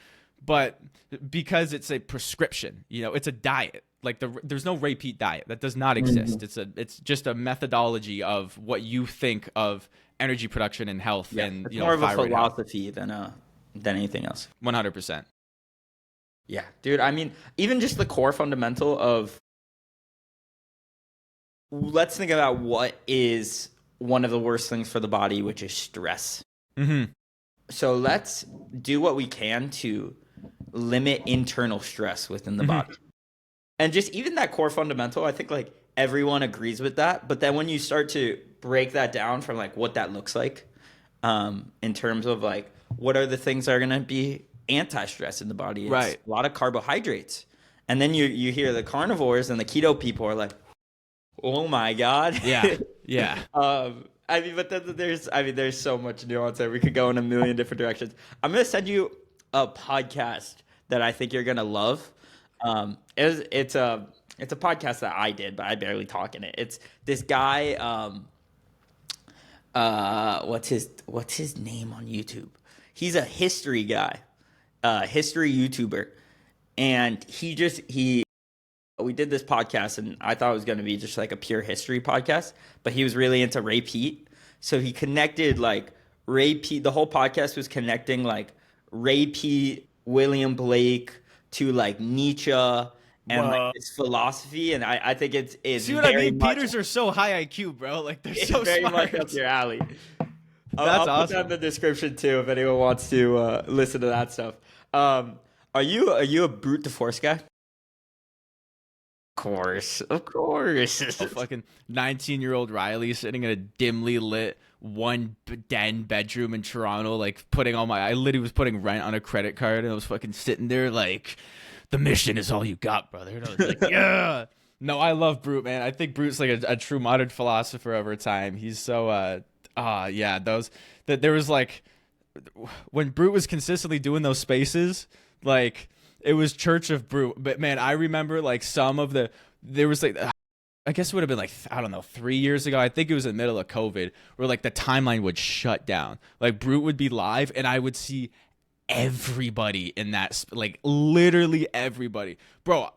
But because it's a prescription, it's a diet. Like there's no repeat diet. That does not exist. It's just a methodology of what you think of energy production and health. Yeah, and it's more of a philosophy than anything else. 100%. Yeah, dude. I mean, even just the core fundamental of, let's think about what is one of the worst things for the body, which is stress. So let's do what we can to limit internal stress within the body. And just even that core fundamental, I think like everyone agrees with that. But then when you start to break that down from like what that looks like, in terms of like what are the things that are going to be anti-stress in the body, it's right? A lot of carbohydrates. And then you hear the carnivores and the keto people are like, oh my God. Yeah. But then there's so much nuance there. We could go in a million different directions. I'm going to send you a podcast that I think you're going to love. It's a podcast that I did, but I barely talk in it. It's this guy, what's his name on YouTube? He's a history guy, history YouTuber. And we did this podcast, and I thought it was going to be just like a pure history podcast, but he was really into Ray Peat. So he connected like Ray Peat. The whole podcast was connecting like Ray Peat, William Blake to like Nietzsche and like this philosophy. And I think it's see what I mean? Peters are so high IQ, bro. Like they're so very smart. much up your alley. I'll awesome. Put that in the description too if anyone wants to listen to that stuff. Are you a brute de force guy? Of course. A fucking 19-year-old Riley sitting in a dimly lit one den bedroom in Toronto, like I literally was putting rent on a credit card, and I was fucking sitting there like, the mission is all you got, brother. And I was like, yeah. No, I love Brute, man. I think Brute's like a true modern philosopher over time. He's so there was like, when Brute was consistently doing those spaces, like it was Church of Brute. But man, I remember like there was like, I guess it would have been like, I don't know, 3 years ago. I think it was in the middle of COVID, where like the timeline would shut down. Like Brute would be live, and I would see everybody in that, like literally everybody. Bro,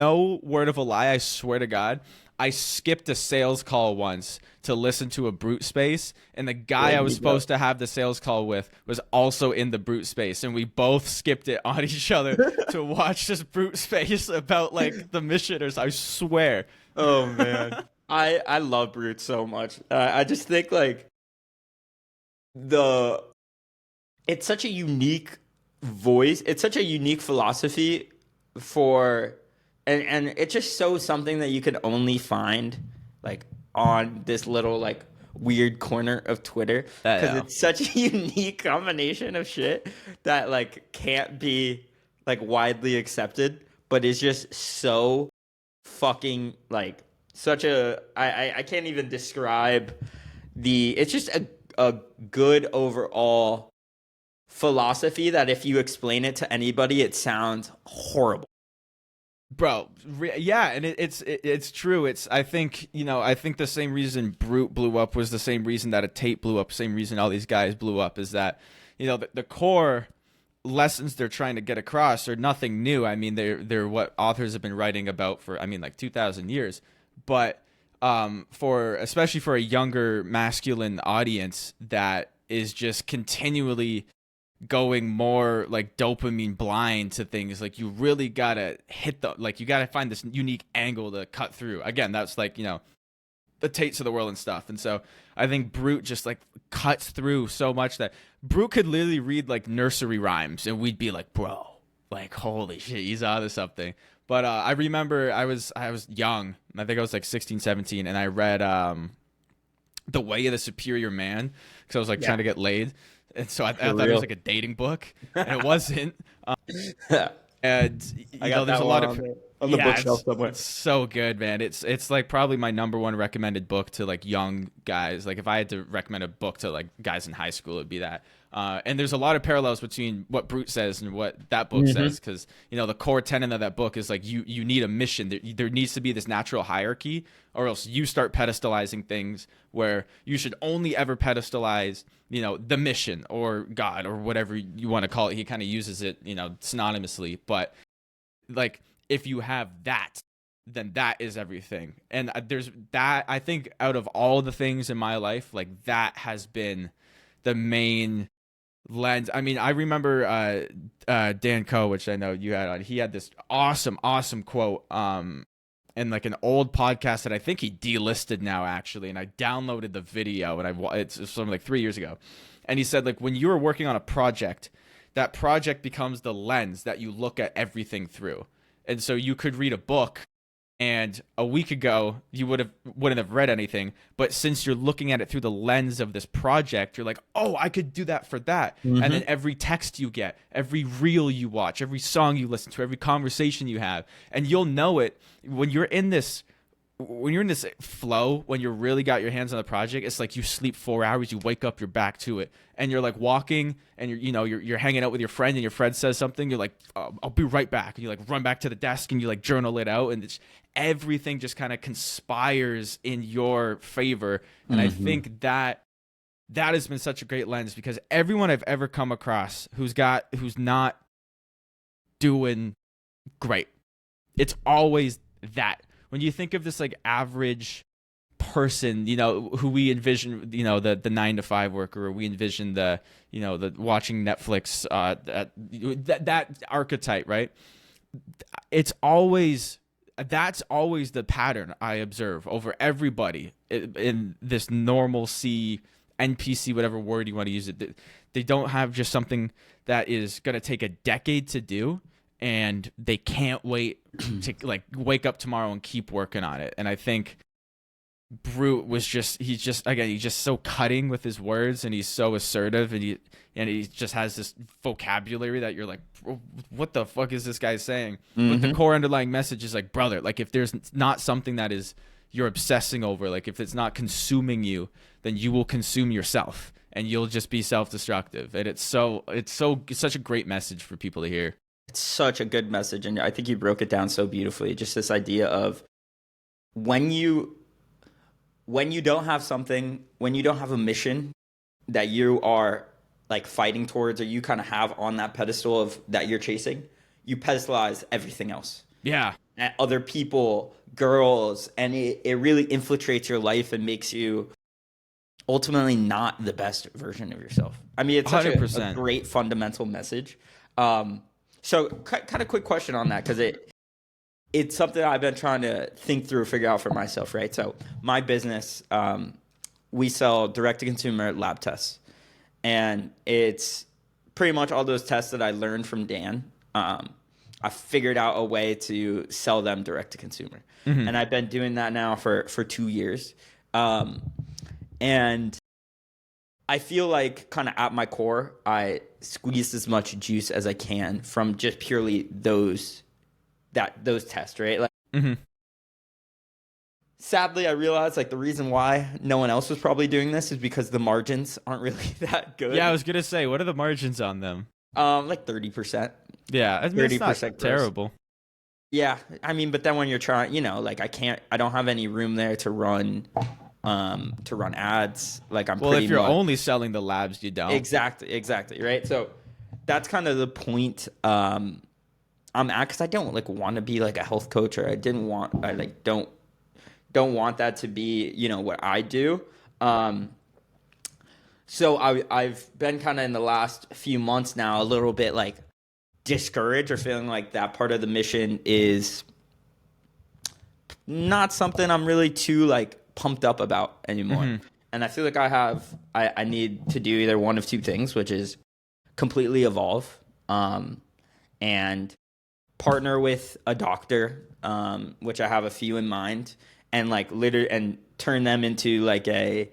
no word of a lie, I swear to God, I skipped a sales call once to listen to a brute space, and the guy There I was you go. supposed to have the sales call with was also in the brute space, and we both skipped it on each other to watch this brute space about like the mission or I swear. Oh man, I love Brute so much. I just think like the it's such a unique voice. It's such a unique philosophy for, and it's just so something that you can only find like on this little like weird corner of Twitter because Yeah. it's such a unique combination of shit that like can't be like widely accepted, but is just so fucking like such a I can't even describe the it's just a good overall philosophy that if you explain it to anybody, it sounds horrible. Bro, yeah, and it's true. It's I think I think the same reason Brute blew up was the same reason that a tape blew up. Same reason all these guys blew up is that the core lessons they're trying to get across are nothing new. I mean, they're what authors have been writing about for like 2,000 years. But for especially for a younger masculine audience that is just continually going more like dopamine blind to things, like you really gotta hit you gotta find this unique angle to cut through. Again, that's like the Tates of the world and stuff. And so I think Brute just like cuts through so much that Brute could literally read like nursery rhymes and we'd be like, bro, like holy shit, he's on to something. But I remember I was young. I think I was like 16, 17, and I read The Way of the Superior Man because I was like trying to get laid. And so I thought it was like a dating book, and it wasn't. And I got there's that a lot one of on the bookshelf somewhere. it's so good, man. It's like probably my number one recommended book to like young guys. Like if I had to recommend a book to like guys in high school, it'd be that. And there's a lot of parallels between what Brute says and what that book says, because the core tenet of that book is like you need a mission. There needs to be this natural hierarchy, or else you start pedestalizing things where you should only ever pedestalize the mission or God or whatever you want to call it. He kind of uses it synonymously, but like if you have that, then that is everything. And there's that. I think out of all the things in my life, like that has been the main lens. I mean, I remember Dan Coe, which I know you had on. He had this awesome quote in like an old podcast that I think he delisted now actually, and I downloaded the video and it's from like 3 years ago. And he said like when you are working on a project, that project becomes the lens that you look at everything through. And so you could read a book and a week ago you wouldn't have read anything, but since you're looking at it through the lens of this project, you're like, oh, I could do that for that. And then every text you get, every reel you watch, every song you listen to, every conversation you have, and you'll know it when you're in this flow, when you really got your hands on the project. It's like you sleep 4 hours, you wake up, you're back to it, and you're like walking and you're hanging out with your friend, and your friend says something, you're like, I'll be right back, and you like run back to the desk and you like journal it out, and everything just kind of conspires in your favor. And I think that has been such a great lens, because everyone I've ever come across who's not doing great, it's always that. When you think of this like average person, who we envision, the 9-to-5 worker, or we envision the watching Netflix, that archetype, right? That's always the pattern I observe over everybody in this normalcy, NPC, whatever word you want to use it. They don't have just something that is going to take a decade to do, and they can't wait to like wake up tomorrow and keep working on it. And I think Brute he's just so cutting with his words, and he's so assertive, and he just has this vocabulary that you're like, what the fuck is this guy saying? But the core underlying message is like, brother, like if there's not something that is you're obsessing over, like if it's not consuming you, then you will consume yourself, and you'll just be self-destructive. And it's such a great message for people to hear. It's such a good message, and I think you broke it down so beautifully. Just this idea of when you don't have something, when you don't have a mission that you are like fighting towards, or you kind of have on that pedestal of that you're chasing, you pedestalize everything else. Yeah. at other people, girls, and it really infiltrates your life and makes you ultimately not the best version of yourself. I mean, it's such a 100%. great fundamental message. So kind of quick question on that, because it's something I've been trying to think through, figure out for myself, right? So my business, we sell direct to consumer lab tests, and it's pretty much all those tests that I learned from Dan. I figured out a way to sell them direct to consumer, and I've been doing that now for 2 years. And I feel like kind of at my core, I squeeze as much juice as I can from just purely those tests, right? Like, sadly, I realized like the reason why no one else was probably doing this is because the margins aren't really that good. Yeah, I was gonna say, what are the margins on them? Like 30%. Yeah, I mean, it's not 30% gross. terrible. Yeah, I mean, but then when you're trying, like I don't have any room there to run ads. Like I'm Well, pretty if you're much only selling the labs, you don't. exactly, right? So that's kind of the point I'm at, because I don't like want to be like a health coach, or I like don't want that to be, what I do. So I've been kind of in the last few months now a little bit like discouraged, or feeling like that part of the mission is not something I'm really too like pumped up about anymore. And I feel like I need to do either one of two things, which is completely evolve, and partner with a doctor, which I have a few in mind, and like literally and turn them into like a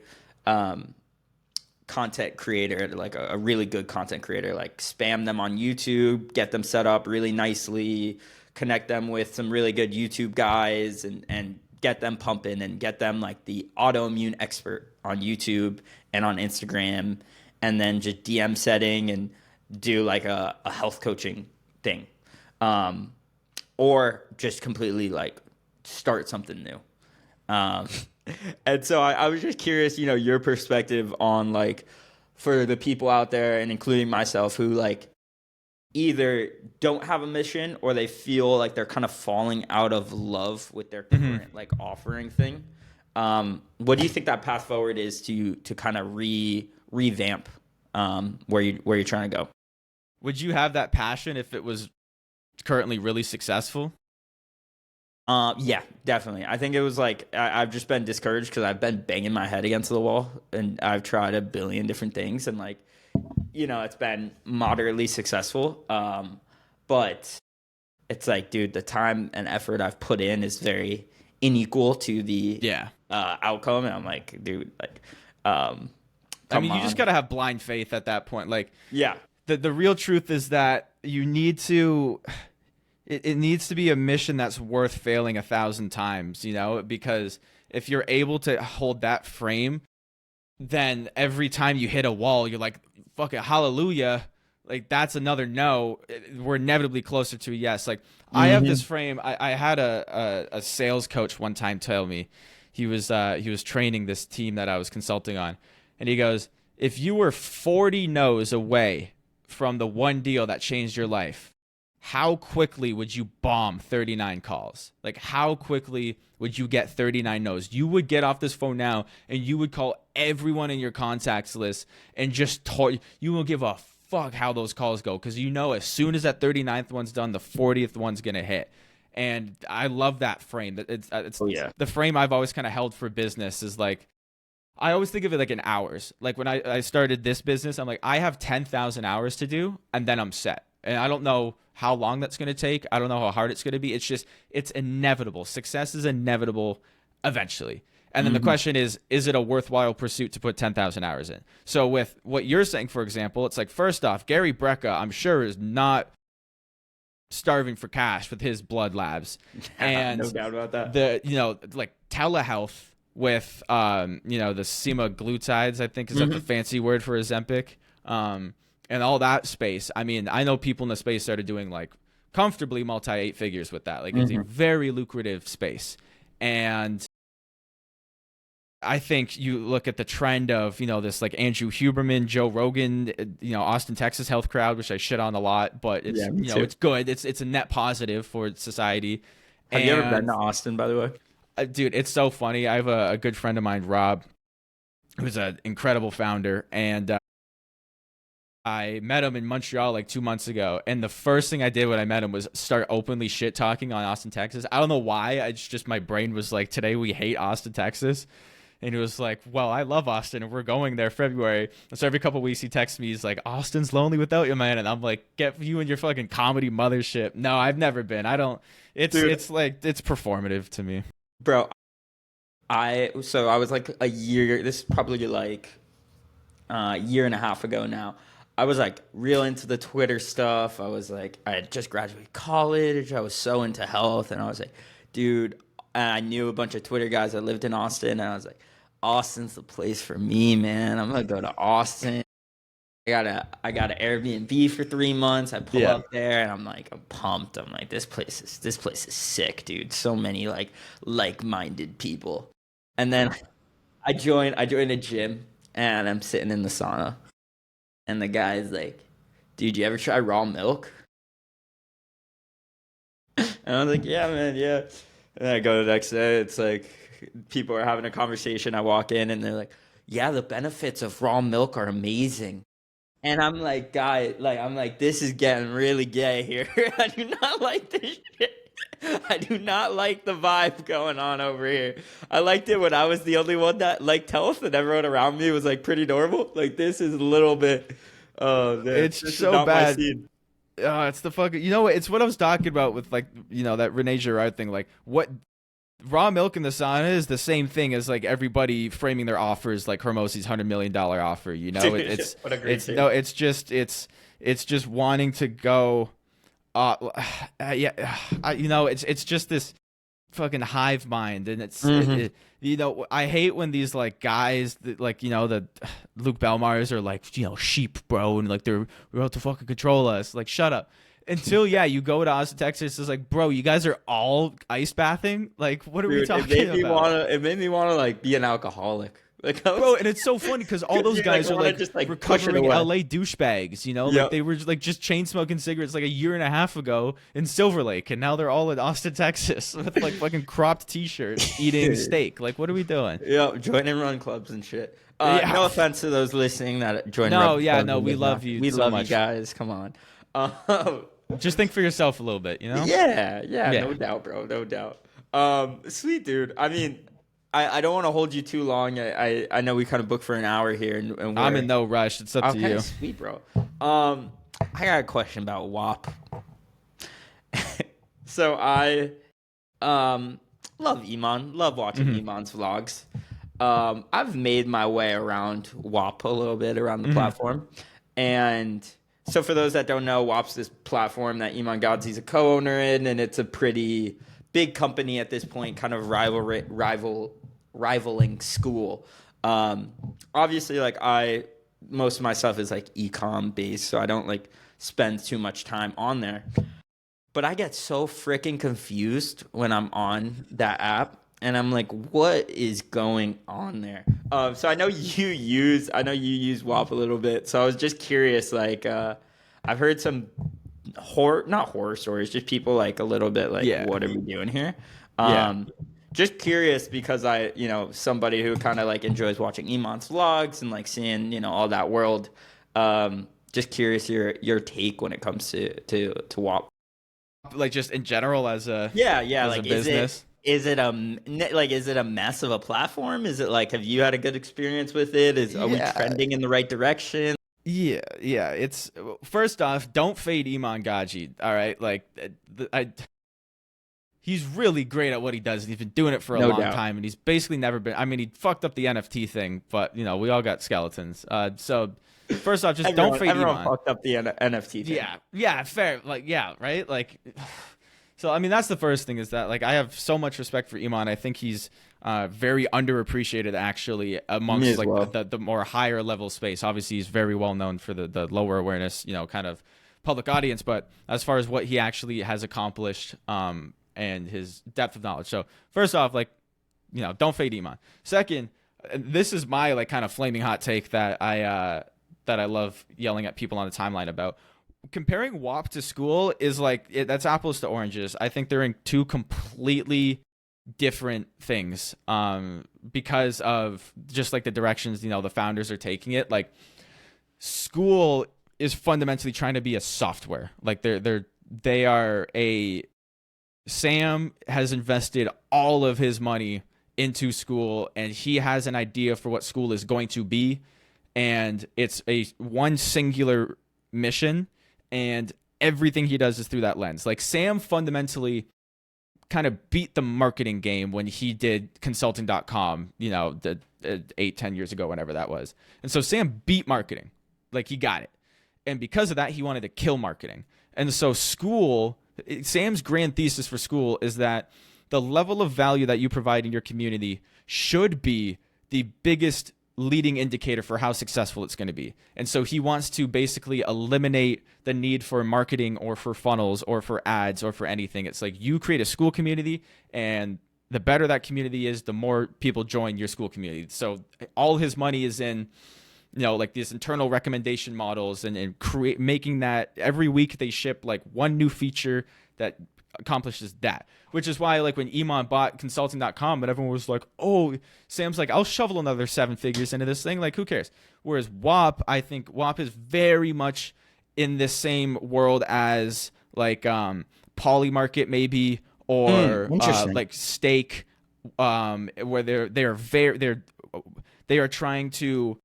content creator, like a really good content creator, like spam them on YouTube, get them set up really nicely, connect them with some really good YouTube guys, and get them pumping, and get them like the autoimmune expert on YouTube and on Instagram, and then just DM setting and do like a health coaching thing. Or just completely like start something new. And so I was just curious, your perspective on like, for the people out there, and including myself, who like either don't have a mission, or they feel like they're kind of falling out of love with their current like offering thing. What do you think that path forward is to kind of revamp where you're trying to go? Would you have that passion if it was currently really successful? Yeah, definitely. I think it was like I've just been discouraged because I've been banging my head against the wall, and I've tried a billion different things, and like, it's been moderately successful. But it's like, dude, the time and effort I've put in is very unequal to the outcome, and I'm like, dude, like, I mean, you just gotta have blind faith at that point. Like, yeah, the real truth is that you need to. It needs to be a mission that's worth failing 1,000 times, because if you're able to hold that frame, then every time you hit a wall, you're like, fuck it, hallelujah. Like, that's another no. We're inevitably closer to a yes. Like, I have this frame. I had a sales coach one time tell me, he was training this team that I was consulting on. And he goes, if you were 40 no's away from the one deal that changed your life, how quickly would you bomb 39 calls? Like, how quickly would you get 39 no's? You would get off this phone now, and you would call everyone in your contacts list and just you will give a fuck how those calls go, because as soon as that 39th one's done, the 40th one's going to hit. And I love that frame. It's the frame I've always kind of held for business is like, I always think of it like in hours. Like when I started this business, I'm like, I have 10,000 hours to do, and then I'm set. And I don't know how long that's going to take. I don't know how hard it's going to be. It's inevitable. Success is inevitable eventually. And then the question is it a worthwhile pursuit to put 10,000 hours in? So with what you're saying, for example, it's like, first off, Gary Brecka, I'm sure, is not starving for cash with his blood labs. And no doubt about that. Like telehealth with, the semaglutides, I think is that the fancy word for Ozempic. And all that space. I mean, I know people in the space started doing like comfortably multi 8 figures with that. Like, it's a very lucrative space. And I think you look at the trend of, this like Andrew Huberman, Joe Rogan, Austin, Texas health crowd, which I shit on a lot, but it's, it's good. It's a net positive for society. Have you ever been And to Austin, by the way? dude, it's so funny. I have a good friend of mine, Rob, who's an incredible founder, and I met him in Montreal like 2 months ago, and the first thing I did when I met him was start openly shit talking on Austin, Texas. I don't know why. It's just my brain was like, today we hate Austin, Texas. And he was like, well, I love Austin, and we're going there February. And so every couple of weeks he texts me, he's like, Austin's lonely without you, man. And I'm like, get you and your fucking comedy mothership. No, I've never been. I don't. Dude, It's like it's performative to me. bro, I was like a year. This is probably like a year and a half ago now. I was like real into the Twitter stuff. I was like, I had just graduated college. I was so into health, and I was like, dude. And I knew a bunch of Twitter guys that lived in Austin, and I was like, Austin's the place for me, man. I'm gonna go to Austin. I got an Airbnb for 3 months. I pull Yeah. up there and I'm pumped. I'm like, this place is sick, dude. So many like-minded people. And then I joined a gym and I'm sitting in the sauna and the guy's like, dude, you ever try raw milk? And I was like, yeah, man, yeah. And I go the next day, it's like people are having a conversation. I walk in and they're like, yeah, the benefits of raw milk are amazing. And I'm like, this is getting really gay here. I do not like this shit. I do not like the vibe going on over here. I liked it when I was the only one that liked health and everyone around me was like pretty normal. Like this is a little bit, oh man, It's this is so not my bad. scene. It's the fucking. You know what? It's what I was talking about with like that Rene Girard thing. Like what raw milk in the sauna is the same thing as like everybody framing their offers like Hormozzi's $100 million offer. Dude, It's what a great it's scene. no, it's just wanting to go. Uh, yeah, it's just this fucking hive mind, and Hmm. I hate when these like guys that, like the Luke Belmars are like sheep, bro, and like they're out to fucking control us. Like shut up. Until you go to Austin, Texas, it's like, bro, you guys are all ice bathing. Like, what are we Dude, talking about? it made me wanna like be an alcoholic. Like I Bro, was, and it's so funny because all those you like guys are wanna like just like push it recovering away. LA douchebags, like Yep. they were like just chain smoking cigarettes like a year and a half ago in Silver Lake, and now they're all in Austin, Texas with like fucking cropped t-shirts eating steak. Like, what are we doing? Yeah, join and run clubs and shit. Yeah. No offense to those listening that join No, run yeah, clubs no, and we whatnot. love you We so love you much. guys. Come on. Uh, Just think for yourself a little bit, yeah, yeah, Yeah. no doubt, bro, no doubt. Sweet dude. I mean, I don't want to hold you too long. I know we kind of booked for an hour here, and I'm we're in no rush. It's up to okay. you. Sweet, bro. I got a question about WAP. So I love Iman, love watching Hmm. Iman's vlogs. I've made my way around WAP a little bit around the Hmm. platform. And so for those that don't know, WAP's this platform that Iman Godzi's a co-owner in, and it's a pretty big company at this point, kind of rivaling school. Obviously, like most of my stuff is like ecom based, so I don't like spend too much time on there. But I get so freaking confused when I'm on that app, and I'm like, what is going on there? So I know you use WAP a little bit, so I was just curious. Like, I've heard some not horror stories, just people like a little bit like, Yeah. what are we doing here? Yeah. Um, just curious because somebody who kind of like enjoys watching Iman's vlogs and like seeing all that world. Just curious your take when it comes to WAP. Like just in general Yeah, yeah. as a Like, is it business. is it a is it a mess of a platform? Is it like, have you had a good experience with it? Are we Yeah. trending in the right direction? Yeah, yeah. It's first off, don't fade Iman Gaji. All right, like he's really great at what he does. He's been doing it for a No long doubt. time, and he's basically never been. I mean, he fucked up the NFT thing, but we all got skeletons. So first off, just don't fade Everyone Iman. fucked up the NFT thing. Yeah, yeah, fair. Like, yeah, right. Like, so I mean, that's the first thing is that like I have so much respect for Iman. I think he's very underappreciated actually Me amongst as like well. the more higher level space. Obviously, he's very well known for the lower awareness, kind of public audience. But as far as what he actually has accomplished, and his depth of knowledge. So first off, like, don't fade Iman. Second, and this is my like kind of flaming hot take that I love yelling at people on the timeline about. comparing WAP to school is like that's apples to oranges. I think they're in two completely different things because of just like the directions the founders are taking it. Like school is fundamentally trying to be a software. Like they are a Sam has invested all of his money into school, and he has an idea for what school is going to be, and it's a one singular mission, and everything he does is through that lens. Like Sam fundamentally kind of beat the marketing game when he did consulting.com, 8-10 years ago, whenever that was. And so Sam beat marketing. Like he got it. And because of that, he wanted to kill marketing. And so Sam's grand thesis for school is that the level of value that you provide in your community should be the biggest leading indicator for how successful it's going to be. And so he wants to basically eliminate the need for marketing or for funnels or for ads or for anything. It's like you create a school community, and the better that community is, the more people join your school community. So all his money is in like these internal recommendation models and making that every week they ship like one new feature that accomplishes that, which is why like when Iman bought consulting.com, but everyone was like, oh, Sam's like, I'll shovel another 7 figures into this thing. Like, who cares? Whereas WAP, I think WAP is very much in the same world as like Polymarket maybe, or like Stake, where they are trying to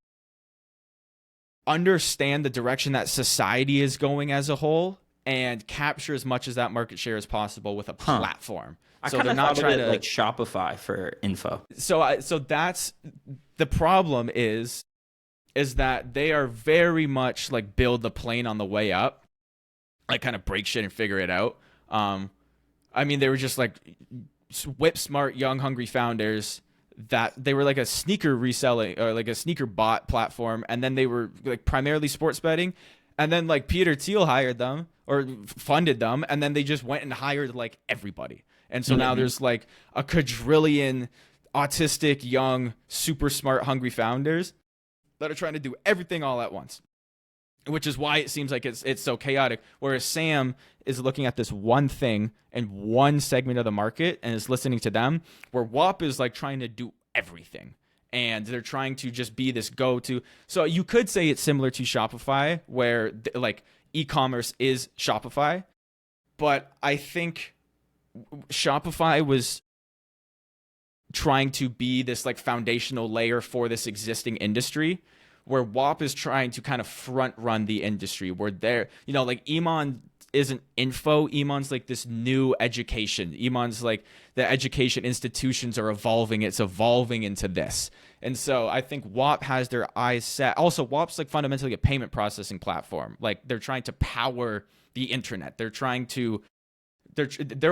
understand the direction that society is going as a whole and capture as much of that market share as possible with a platform. I kind of thought of it like Shopify for info. So that's the problem is that they are very much like build the plane on the way up, like kind of break shit and figure it out. I mean, they were just like whip smart, young, hungry founders that they were like a sneaker reselling or like a sneaker bot platform. And then they were like primarily sports betting. And then like Peter Thiel hired them or funded them. And then they just went and hired like everybody. And so now there's like a quadrillion autistic, young, super smart, hungry founders that are trying to do everything all at once, which is why it seems like it's so chaotic. Whereas Sam is looking at this one thing and one segment of the market and is listening to them, where WAP is like trying to do everything. And they're trying to just be this go-to. So you could say it's similar to Shopify, where like e-commerce is Shopify. But I think Shopify was trying to be this like foundational layer for this existing industry, where WAP is trying to kind of front run the industry, where they're, like Iman isn't info. Iman's like this new education. Iman's like the education institutions are evolving. It's evolving into this. And so I think WAP has their eyes set. Also, WAP's like fundamentally a payment processing platform. Like they're trying to power the internet. They're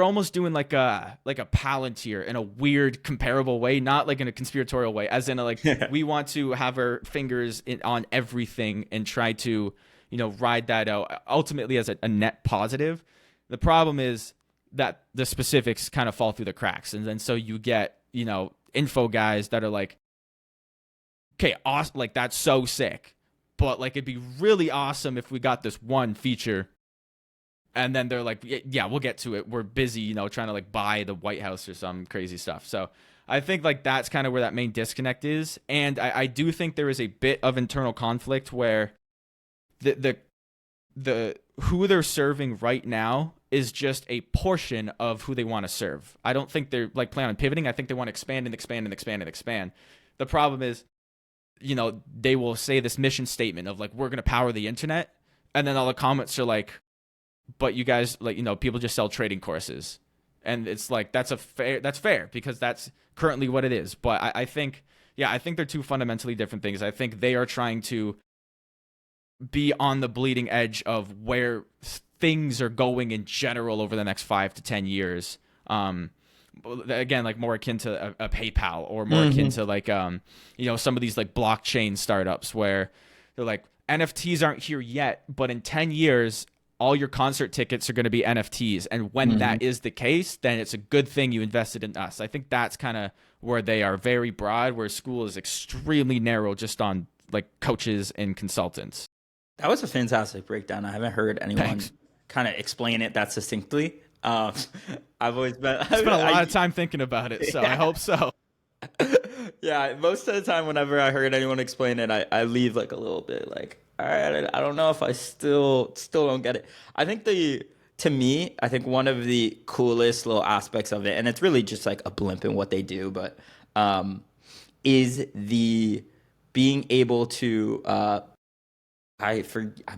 almost doing like a Palantir in a weird comparable way, not like in a conspiratorial way, as in we want to have our fingers on everything and try to ride that out ultimately as a net positive. The problem is that the specifics kind of fall through the cracks, and then so you get info guys that are like, okay, awesome, like that's so sick, but like it'd be really awesome if we got this one feature. And then they're like, yeah, we'll get to it. We're busy, trying to like buy the White House or some crazy stuff. So I think like that's kind of where that main disconnect is. And I do think there is a bit of internal conflict where the who they're serving right now is just a portion of who they want to serve. I don't think they're like planning on pivoting. I think they want to expand and expand and expand and expand. The problem is, they will say this mission statement of like, we're going to power the internet. And then all the comments are like, but you guys like, people just sell trading courses. And it's like, that's fair because that's currently what it is. But I think they're two fundamentally different things. I think they are trying to be on the bleeding edge of where things are going in general over the next 5 to 10 years. Again, like more akin to a PayPal or more akin to like, some of these like blockchain startups where they're like, NFTs aren't here yet, but in 10 years, all your concert tickets are going to be NFTs. And when that is the case, then it's a good thing you invested in us. I think that's kind of where they are very broad, where school is extremely narrow just on like coaches and consultants. That was a fantastic breakdown. I haven't heard anyone Thanks. kind of explain it that succinctly. Um, I've always been, Spent a lot of I, time thinking about it, so I yeah, hope so. yeah. Most of the time, whenever I heard anyone explain it, I leave like a little bit like, all right, I don't know if I still don't get it. I think to me, I think one of the coolest little aspects of it, and it's really just like a blimp in what they do, but um, is the being able to I'm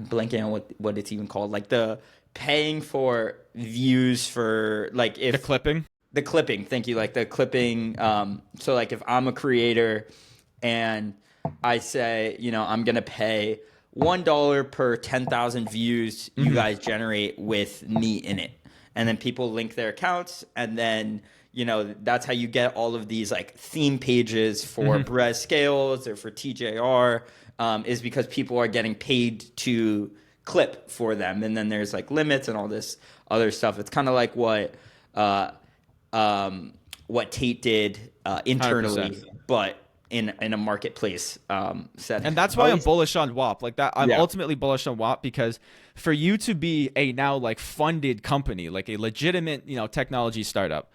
blanking on what it's even called. Like the paying for views for like The if clipping. the clipping, thank you, like the clipping. So like if I'm a creator and I say, I'm gonna pay $1 per 10,000 views you Hmm. guys generate with me in it, and then people link their accounts, and then that's how you get all of these like theme pages for Hmm. Brez Scales or for TJR, is because people are getting paid to clip for them, and then there's like limits and all this other stuff. It's kind of like uh, what Tate did 100%. internally, but in a marketplace setting. And that's At why I'm least, bullish on WAP. Like that, I'm yeah, ultimately bullish on WAP because for you to be a now like funded company, like a legitimate, technology startup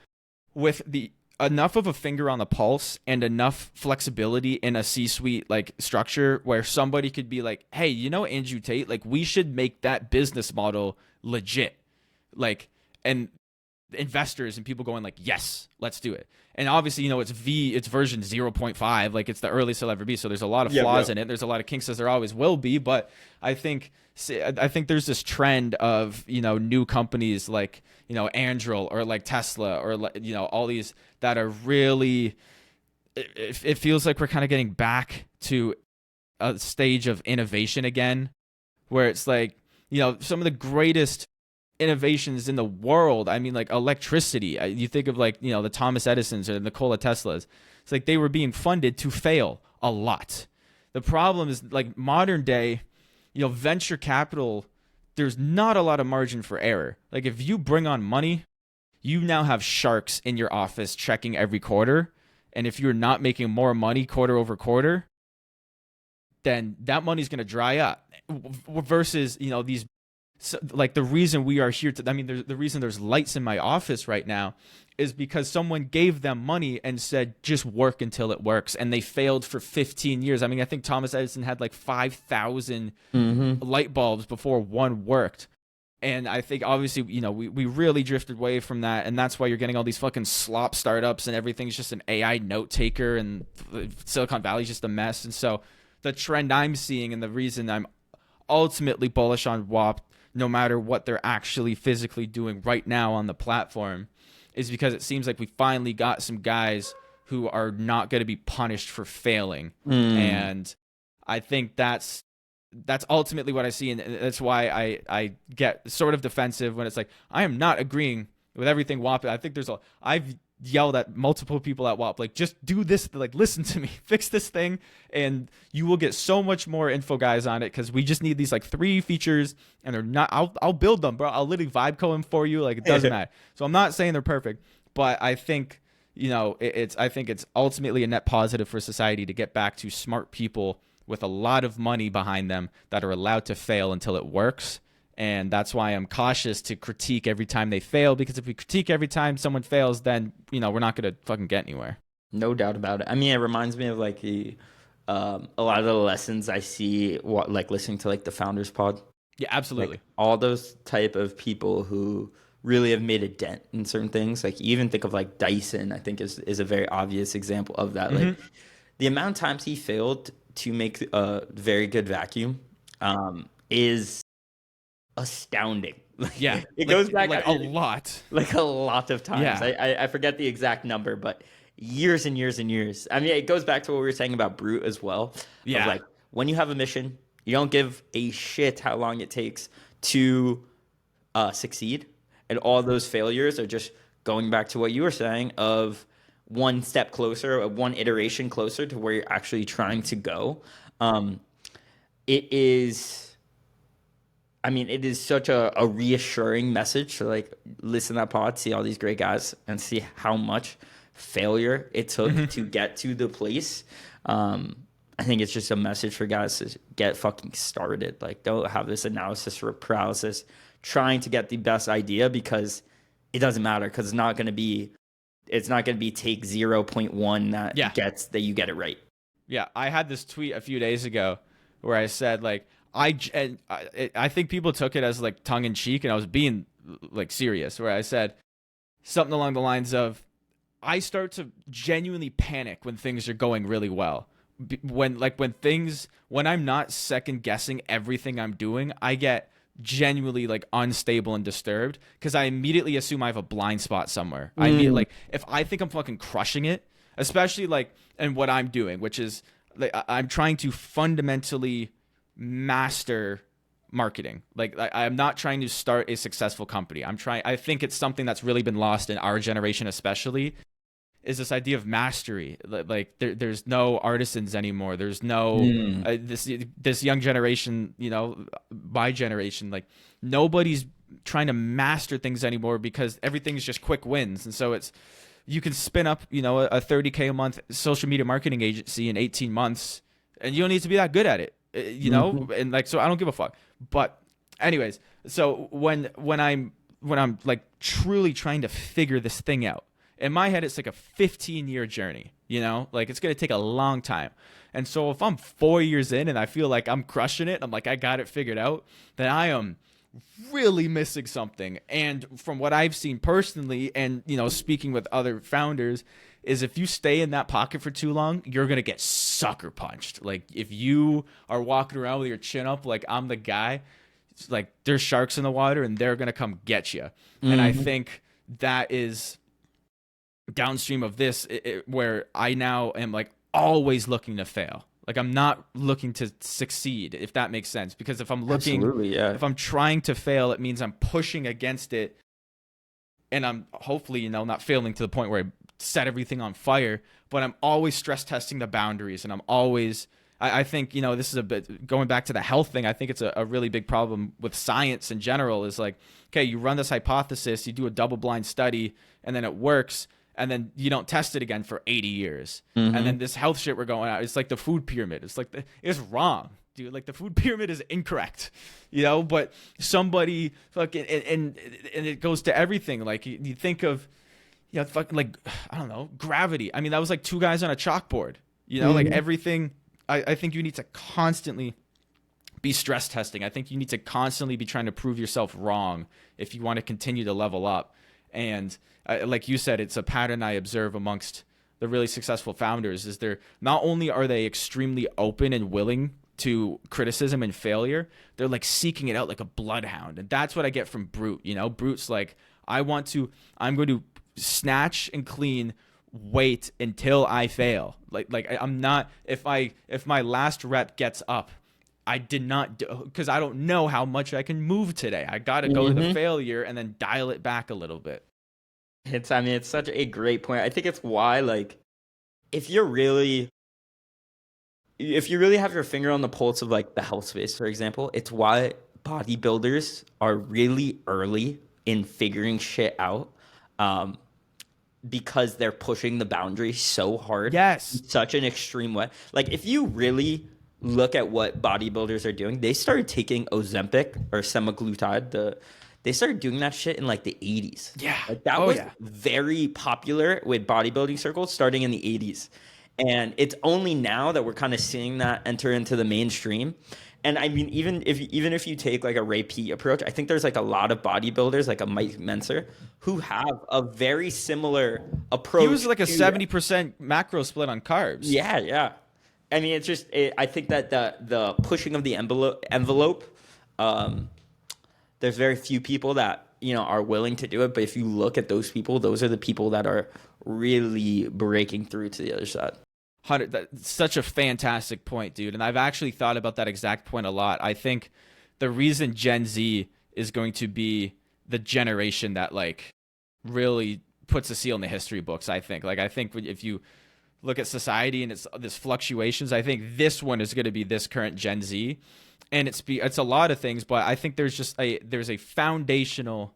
with the enough of a finger on the pulse and enough flexibility in a C-suite like structure where somebody could be like, "Hey, Andrew Tate, like we should make that business model legit." Like and investors and people going like, yes, let's do it. And obviously, it's version 0.5, like it's the earliest it'll ever be. So there's a lot of yeah, flaws yeah. in it. There's a lot of kinks as there always will be. But I think there's this trend of, new companies like, Anduril or like Tesla or like, all these that are really, it feels like we're kind of getting back to a stage of innovation again, where it's like, some of the greatest innovations in the world. I mean, like electricity. You think of like, the Thomas Edisons or Nikola Teslas. It's like they were being funded to fail a lot. The problem is like modern day, venture capital, there's not a lot of margin for error. Like if you bring on money, you now have sharks in your office checking every quarter. And if you're not making more money quarter over quarter, then that money's going to dry up versus, these like the reason we are here to, I mean, the reason there's lights in my office right now is because someone gave them money and said just work until it works, and they failed for 15 years. I mean, I think Thomas Edison had like 5,000 Mm-hmm. light bulbs before one worked. And I think obviously, we really drifted away from that, and that's why you're getting all these fucking slop startups and everything's just an AI note taker, and Silicon Valley's just a mess. And so the trend I'm seeing and the reason I'm ultimately bullish on WAP, no matter what they're actually physically doing right now on the platform, is because it seems like we finally got some guys who are not going to be punished for failing. Mm. And I think that's ultimately what I see, and that's why I get sort of defensive when it's like I am not agreeing with everything WAP. I think I've yelled at multiple people at WAP like just do this, like listen to me, fix this thing, and you will get so much more info guys on it because we just need these like 3 features, and they're not. I'll build them, bro. I'll literally vibe code them for you. Like it doesn't matter. So I'm not saying they're perfect, but I think I think it's ultimately a net positive for society to get back to smart people with a lot of money behind them that are allowed to fail until it works. And that's why I'm cautious to critique every time they fail, because if we critique every time someone fails, then, we're not going to fucking get anywhere. No doubt about it. I mean, it reminds me of like a lot of the lessons I see, like listening to like the Founders Pod, Yeah, like absolutely. all those type of people who really have made a dent in certain things. Like you even think of like Dyson, I think is a very obvious example of that. Like Hmm. the amount of times he failed to make a very good vacuum is astounding. Yeah, Like it goes like back, like I a mean, lot. like a lot of times. Yeah. I forget the exact number, but years and years and years. I mean, it goes back to what we were saying about Brute as well. Of Yeah. like when you have a mission, you don't give a shit how long it takes to succeed, and all those failures are just going back to what you were saying of one step closer, one iteration closer to where you're actually trying to go. Um, it is I mean, it is such a reassuring message to like listen to that pod, see all these great guys, and see how much failure it took Hmm. to get to the place. Um, I think it's just a message for guys to get fucking started. Like, don't have this analysis or paralysis trying to get the best idea, because it doesn't matter, because it's not going to be take 0.1 that you get it right. Yeah, I had this tweet a few days ago where I said, like, I think people took it as like tongue in cheek, and I was being like serious, where I said something along the lines of, I start to genuinely panic when things are going really well. When I'm not second guessing everything I'm doing, I get genuinely like unstable and disturbed, because I immediately assume I have a blind spot somewhere. I mean, like, if I think I'm fucking crushing it, especially like in what I'm doing, which is like I'm trying to fundamentally master marketing. Like, I'm not trying to start a successful company. I think it's something that's really been lost in our generation, especially, is this idea of mastery. Like, there's no artisans anymore. There's no this young generation, you know, my generation, like, nobody's trying to master things anymore, because everything's just quick wins. And so you can spin up, you know, a $30K a month social media marketing agency in 18 months, and you don't need to be that good at it, you know? And like, so I don't give a fuck. But anyways, so when I'm like truly trying to figure this thing out, in my head, it's like a 15-year journey, you know, like, it's going to take a long time. And so if I'm 4 years in and I feel like I'm crushing it, I'm like, I got it figured out, then I am really missing something. And from what I've seen personally, and, you know, speaking with other founders, is if you stay in that pocket for too long, you're going to get sucker punched. Like, if you are walking around with your chin up, like I'm the guy, it's like there's sharks in the water and they're going to come get you. And I think that is downstream of this, where I now am like always looking to fail. Like, I'm not looking to succeed, if that makes sense. Because if I'm looking, if I'm trying to fail, it means I'm pushing against it, and I'm hopefully, you know, not failing to the point where I set everything on fire, but I'm always stress testing the boundaries. And I'm always, I think, you know, this is a bit going back to the health thing. I think it's a really big problem with science in general, is like, okay, you run this hypothesis, you do a double-blind study, and then it works, and then you don't test it again for 80 years. And then this health shit we're going out, it's like the food pyramid. It's like, it's wrong, dude. Like, the food pyramid is incorrect, you know, but somebody fucking, and it goes to everything. Like, you think of, you know, fucking, like, I don't know, gravity. I mean, that was like two guys on a chalkboard, you know, like everything. I think you need to constantly be stress testing. I think you need to constantly be trying to prove yourself wrong if you want to continue to level up. And like you said, it's a pattern I observe amongst the really successful founders, is they're not only are they extremely open and willing to criticism and failure, they're like seeking it out like a bloodhound. And that's what I get from Brute. You know, Brute's like, I'm going to snatch and clean weight until I fail. Like I'm not, if my last rep gets up, I did not do, because I don't know how much I can move today. I got to go to the failure and then dial it back a little bit. It's such a great point. I think it's why, like, if you really have your finger on the pulse of like the health space, for example, it's why bodybuilders are really early in figuring shit out, because they're pushing the boundary so hard. Yes. In such an extreme way. Like, if you really look at what bodybuilders are doing, they started taking Ozempic or semaglutide. They started doing that shit in like the 80s. Yeah. Like, that was very popular with bodybuilding circles starting in the 80s. And it's only now that we're kind of seeing that enter into the mainstream. And I mean, even if you take like a Ray Peat approach, I think there's like a lot of bodybuilders, like a Mike Menser, who have a very similar approach. He was like a 70% macro split on carbs. Yeah, yeah. I mean, it's just, I think that the pushing of the envelope, there's very few people that, you know, are willing to do it. But if you look at those people, those are the people that are really breaking through to the other side. That's such a fantastic point, dude. And I've actually thought about that exact point a lot. I think the reason Gen Z is going to be the generation that like really puts a seal in the history books, I think if you look at society and it's this fluctuations, I think this one is going to be this current Gen Z. And it's a lot of things, but I think there's a foundational,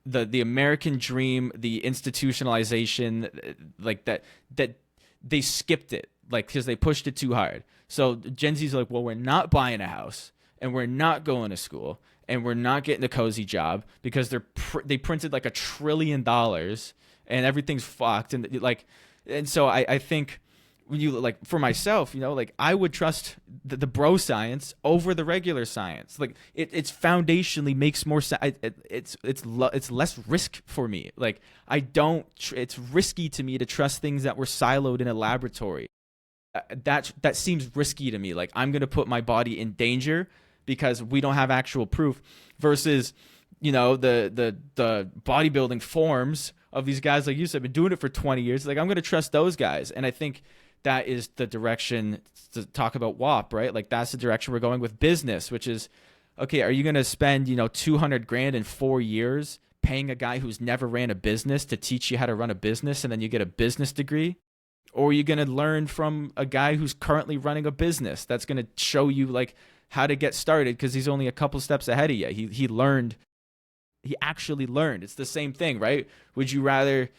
the American dream, the institutionalization, like that they skipped it. like because they pushed it too hard. So Gen Z's like, well, we're not buying a house and we're not going to school and we're not getting a cozy job because they printed like $1 trillion and everything's fucked. And so I think when you like for myself, like I would trust the bro science over the regular science. Like it's foundationally makes more sense. It's less risk for me. Like it's risky to me to trust things that were siloed in a laboratory. That seems risky to me. Like I'm going to put my body in danger because we don't have actual proof versus, the bodybuilding forms of these guys like you said, been doing it for 20 years. Like I'm going to trust those guys. And I think that is the direction to talk about WAP, right? Like that's the direction we're going with business, which is, okay, are you going to spend, $200,000 in 4 years paying a guy who's never ran a business to teach you how to run a business and then you get a business degree? Or are you going to learn from a guy who's currently running a business that's going to show you like how to get started because he's only a couple steps ahead of you? He actually learned. It's the same thing, right? Would you rather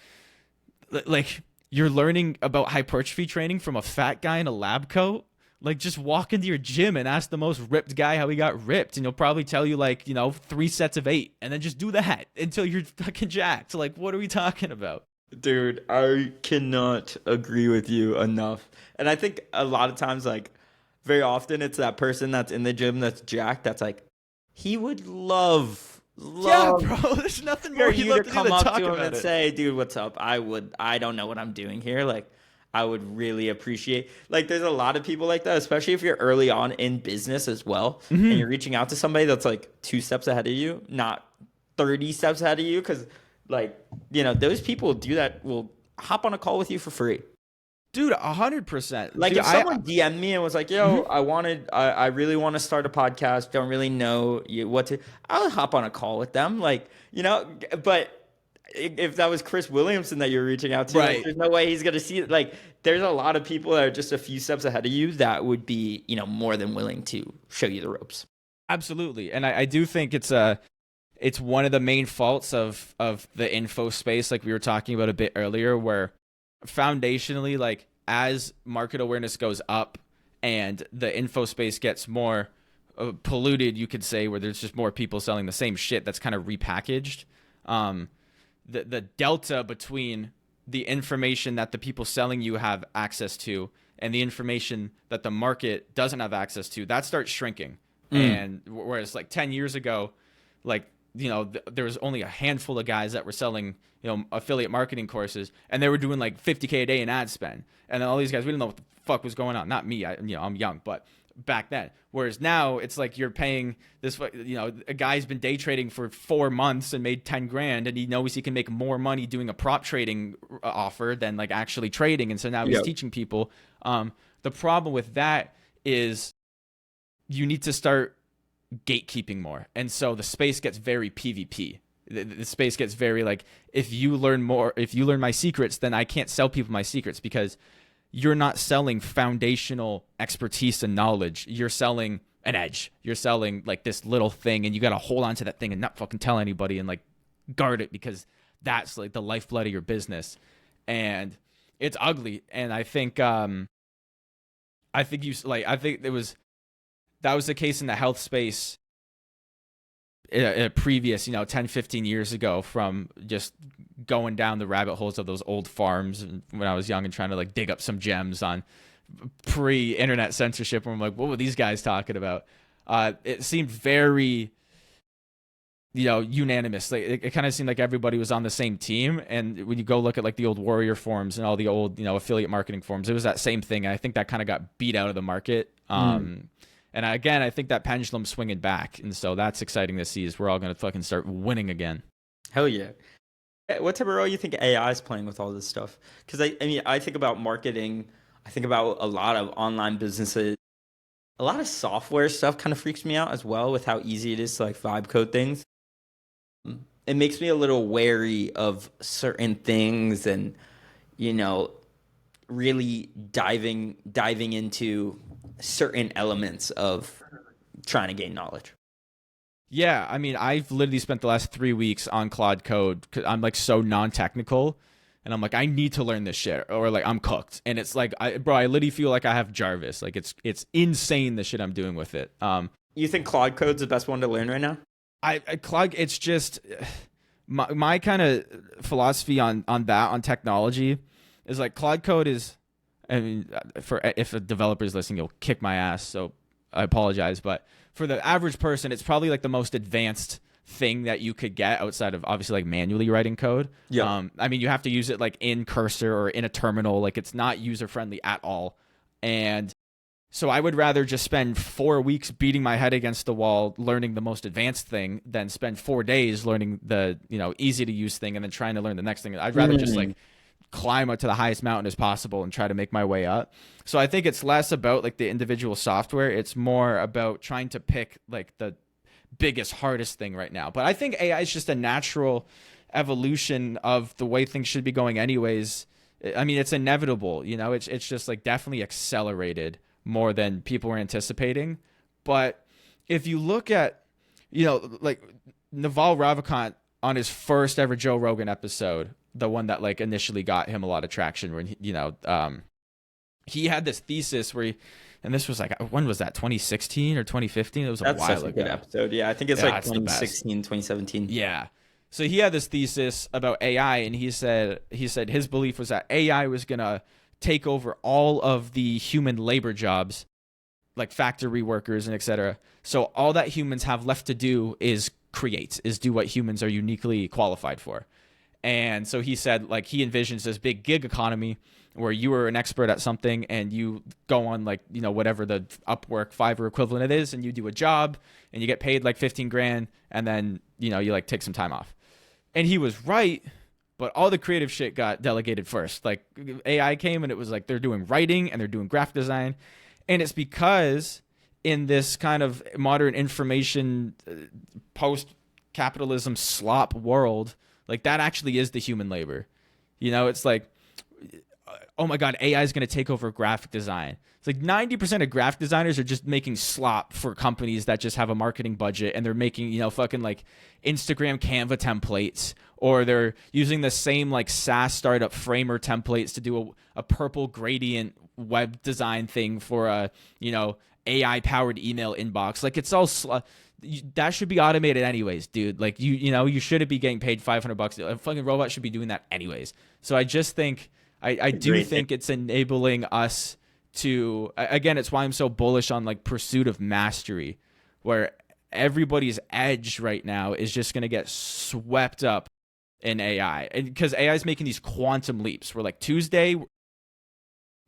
like you're learning about hypertrophy training from a fat guy in a lab coat? Like just walk into your gym and ask the most ripped guy how he got ripped and he'll probably tell you like, 3 sets of 8 and then just do that until you're fucking jacked. Like what are we talking about? Dude, I cannot agree with you enough. And I think a lot of times, like, very often it's that person that's in the gym that's jacked that's like, he would love, Yeah, bro, there's nothing more for he'd you love to to do come than up talk to him about and it. say, dude, what's up? I don't know what I'm doing here. Like, I would really appreciate, like, there's a lot of people like that, especially if you're early on in business as well. And you're reaching out to somebody that's like 2 steps ahead of you, not 30 steps ahead of you. Cause, like, those people do that will hop on a call with you for free. Dude, 100%. Like Dude, if someone DM'd me and was like, yo, I really want to start a podcast. Don't really know what to, I would hop on a call with them. Like, but if that was Chris Williamson that you're reaching out to, like, Right. there's no way he's going to see it. Like there's a lot of people that are just a few steps ahead of you that would be, more than willing to show you the ropes. Absolutely. And I do think it's one of the main faults of the info space, like we were talking about a bit earlier, where foundationally, like as market awareness goes up and the info space gets more polluted, you could say, where there's just more people selling the same shit that's kind of repackaged. The delta between the information that the people selling you have access to and the information that the market doesn't have access to, that starts shrinking. And whereas like 10 years ago, like, there was only a handful of guys that were selling, affiliate marketing courses, and they were doing like $50K a day in ad spend. And then all these guys, we didn't know what the fuck was going on. Not me, I'm young, but back then. Whereas now it's like you're paying this, a guy's been day trading for 4 months and made 10 grand, and he knows he can make more money doing a prop trading offer than like actually trading. And so now he's teaching people. The problem with that is you need to start gatekeeping more, and so the space gets very PvP. The space gets very like, if you learn my secrets, then I can't sell people my secrets because you're not selling foundational expertise and knowledge. You're selling an edge. You're selling like this little thing, and you got to hold on to that thing and not fucking tell anybody and like guard it because that's like the lifeblood of your business. And it's ugly. And I think that was the case in the health space in a previous, 10, 15 years ago, from just going down the rabbit holes of those old farms when I was young and trying to like dig up some gems on pre-internet censorship. And I'm like, what were these guys talking about? It seemed very, unanimous. Like it kind of seemed like everybody was on the same team. And when you go look at like the old Warrior forums and all the old, affiliate marketing forums, it was that same thing. And I think that kind of got beat out of the market. And again, I think that pendulum's swinging back. And so that's exciting to see, is we're all going to fucking start winning again. Hell yeah. What type of role you think AI is playing with all this stuff? Because I think about marketing. I think about a lot of online businesses. A lot of software stuff kind of freaks me out as well, with how easy it is to like vibe code things. It makes me a little wary of certain things, and really diving into certain elements of trying to gain knowledge. Yeah, I mean, I've literally spent the last 3 weeks on Claude Code because I'm like so non-technical and I'm like, I need to learn this shit, or like I'm cooked. And it's like, I literally feel like I have Jarvis. Like it's insane the shit I'm doing with it. You think Claude Code's the best one to learn right now? I Claude, it's just my kind of philosophy on technology is like Claude Code is, I mean, for if a developer is listening, you'll kick my ass, so I apologize, but for the average person, it's probably like the most advanced thing that you could get outside of obviously like manually writing code. Yeah. I mean, you have to use it like in cursor or in a terminal, like it's not user friendly at all. And so I would rather just spend 4 weeks beating my head against the wall learning the most advanced thing than spend 4 days learning the, easy to use thing and then trying to learn the next thing. I'd rather just like climb up to the highest mountain as possible and try to make my way up. So I think it's less about like the individual software. It's more about trying to pick like the biggest, hardest thing right now. But I think AI is just a natural evolution of the way things should be going anyways. I mean, it's inevitable, it's just like definitely accelerated more than people were anticipating. But if you look at, like Naval Ravikant on his first ever Joe Rogan episode, the one that like initially got him a lot of traction, when he had this thesis where and this was like, when was that, 2016 or 2015? It was a while ago. That's a good episode. Yeah, I think it's like 2016, 2017. Yeah. So he had this thesis about AI, and he said his belief was that AI was going to take over all of the human labor jobs, like factory workers and etc. So all that humans have left to do is do what humans are uniquely qualified for. And so he said, like, he envisions this big gig economy where you are an expert at something and you go on like, whatever the Upwork, Fiverr equivalent it is, and you do a job and you get paid like 15 grand, and then, you like take some time off. And he was right, but all the creative shit got delegated first. Like AI came and it was like they're doing writing and they're doing graphic design. And it's because in this kind of modern information post-capitalism slop world, like that actually is the human labor. It's like, oh my God, AI is going to take over graphic design. It's like 90% of graphic designers are just making slop for companies that just have a marketing budget, and they're making, fucking like Instagram Canva templates, or they're using the same like SaaS startup Framer templates to do a purple gradient web design thing for a, AI powered email inbox. Like it's all that should be automated anyways, dude. Like you shouldn't be getting paid $500. A fucking robot should be doing that anyways. So I just think I do think it's enabling us to, again, it's why I'm so bullish on like pursuit of mastery, where everybody's edge right now is just going to get swept up in AI. And because AI is making these quantum leaps where like Tuesday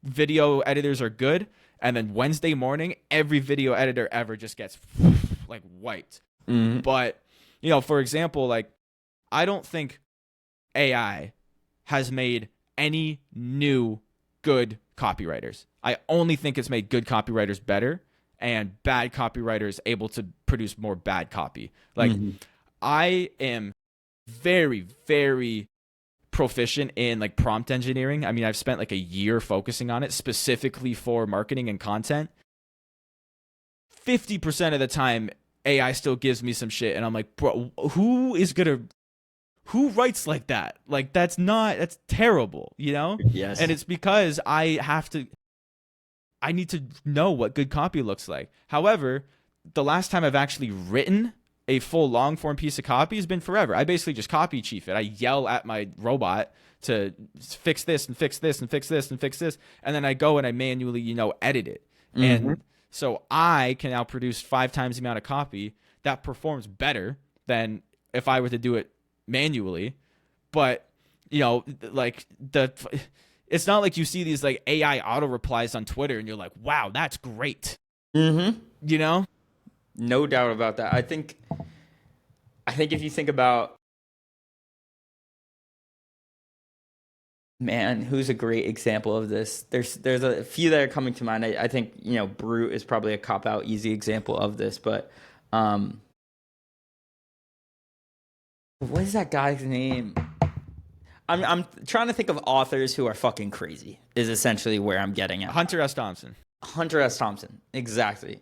video editors are good, and then Wednesday morning every video editor ever just gets like wiped. Mm-hmm. But for example, like I don't think AI has made any new good copywriters. I only think it's made good copywriters better and bad copywriters able to produce more bad copy. Like I am very, very proficient in like prompt engineering. I mean, I've spent like a year focusing on it specifically for marketing and content. 50% of the time, AI still gives me some shit, and I'm like, bro, who writes like that? Like that's terrible, Yes. And it's because I need to know what good copy looks like. However, the last time I've actually written a full long form piece of copy has been forever. I basically just copy chief it. I yell at my robot to fix this and fix this and fix this and fix this. And then I go and I manually, edit it. Mm-hmm. And so I can now produce 5 times the amount of copy that performs better than if I were to do it manually. But, like it's not like you see these like AI auto replies on Twitter and you're like, wow, that's great. Mm-hmm. No doubt about that. I think if you think about, man, who's a great example of this? There's a few that are coming to mind. I think, Brute is probably a cop-out, easy example of this, but what is that guy's name? I'm trying to think of authors who are fucking crazy, is essentially where I'm getting at. Hunter S. Thompson. Exactly.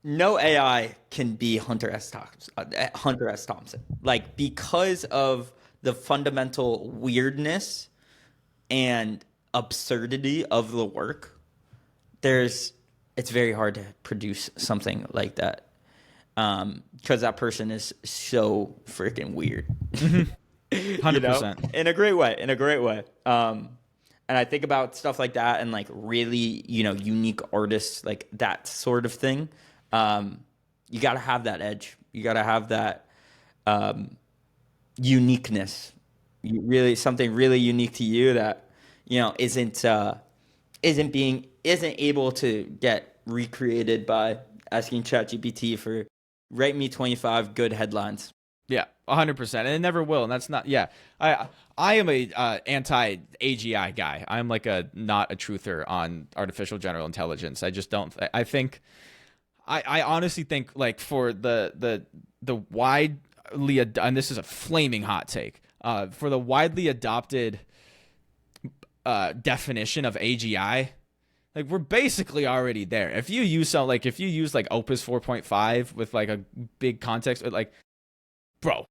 No AI can be Hunter S. Thompson. Like, because of the fundamental weirdness and absurdity of the work, it's very hard to produce something like that, because that person is so freaking weird. 100%. In a great way, and I think about stuff like that and like really, unique artists, like that sort of thing. You got to have that edge. You got to have that uniqueness. Something really unique to you that isn't able to get recreated by asking ChatGPT for write me 25 good headlines. Yeah, 100%, and it never will, and that's not. Yeah, I am a anti AGI guy. I'm like not a truther on artificial general intelligence. I just don't. I think, I honestly think like for the widely and this is a flaming hot take. For the widely adopted definition of AGI, like we're basically already there. If you use like Opus 4.5 with like a big context, like, bro,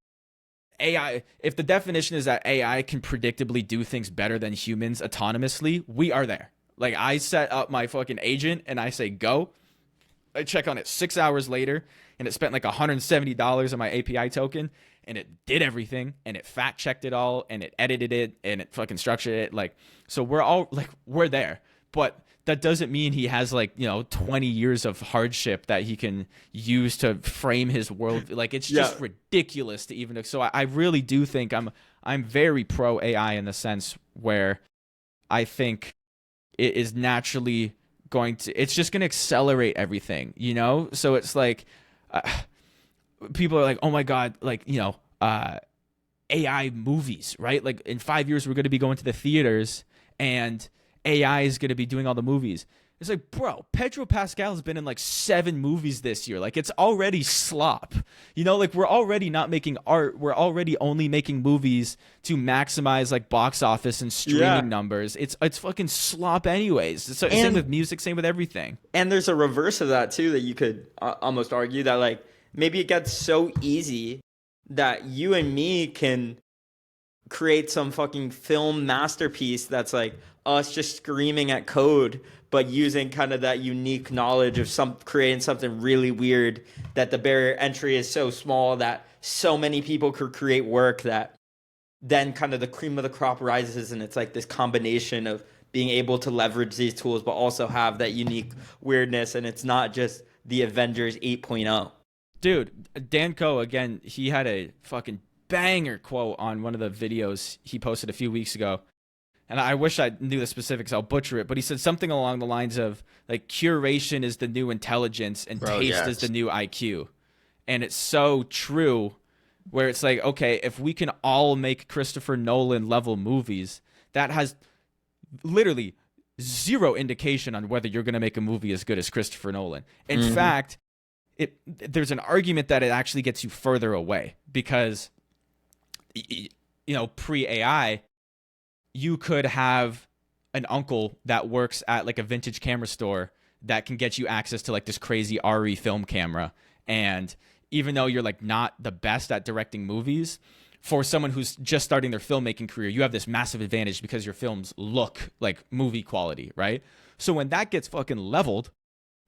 AI, if the definition is that AI can predictably do things better than humans autonomously, we are there. Like, I set up my fucking agent and I say go. I check on it 6 hours later and it spent like $170 on my API token and it did everything and it fact checked it all and it edited it and it fucking structured it. Like, so we're there. But that doesn't mean he has 20 years of hardship that he can use to frame his world. Like, it's just ridiculous to even. So I really do think I'm very pro AI in the sense where I think it is naturally it's just going to accelerate everything, So it's like people are like, oh my God, AI movies, right? Like in 5 years, we're going to be going to the theaters and AI is going to be doing all the movies. It's like, bro, Pedro Pascal has been in like 7 movies this year. Like, it's already slop. Like, we're already not making art. We're already only making movies to maximize like box office and streaming numbers. It's fucking slop anyways. So same with music, same with everything. And there's a reverse of that too, that you could almost argue that like maybe it gets so easy that you and me can create some fucking film masterpiece that's like us just screaming at code, but using kind of that unique knowledge of creating something really weird, that the barrier entry is so small that so many people could create work that then kind of the cream of the crop rises, and it's like this combination of being able to leverage these tools but also have that unique weirdness, and it's not just the Avengers 8.0. Dude, Dan Coe, again, he had a fucking banger quote on one of the videos he posted a few weeks ago. And I wish I knew the specifics, I'll butcher it, but he said something along the lines of like, curation is the new intelligence and taste is the new IQ. And it's so true, where it's like, okay, if we can all make Christopher Nolan level movies, that has literally zero indication on whether you're going to make a movie as good as Christopher Nolan. In fact, there's an argument that it actually gets you further away, because pre-AI, you could have an uncle that works at like a vintage camera store that can get you access to like this crazy RE film camera. And even though you're like not the best at directing movies, for someone who's just starting their filmmaking career, you have this massive advantage because your films look like movie quality, right? So when that gets fucking leveled,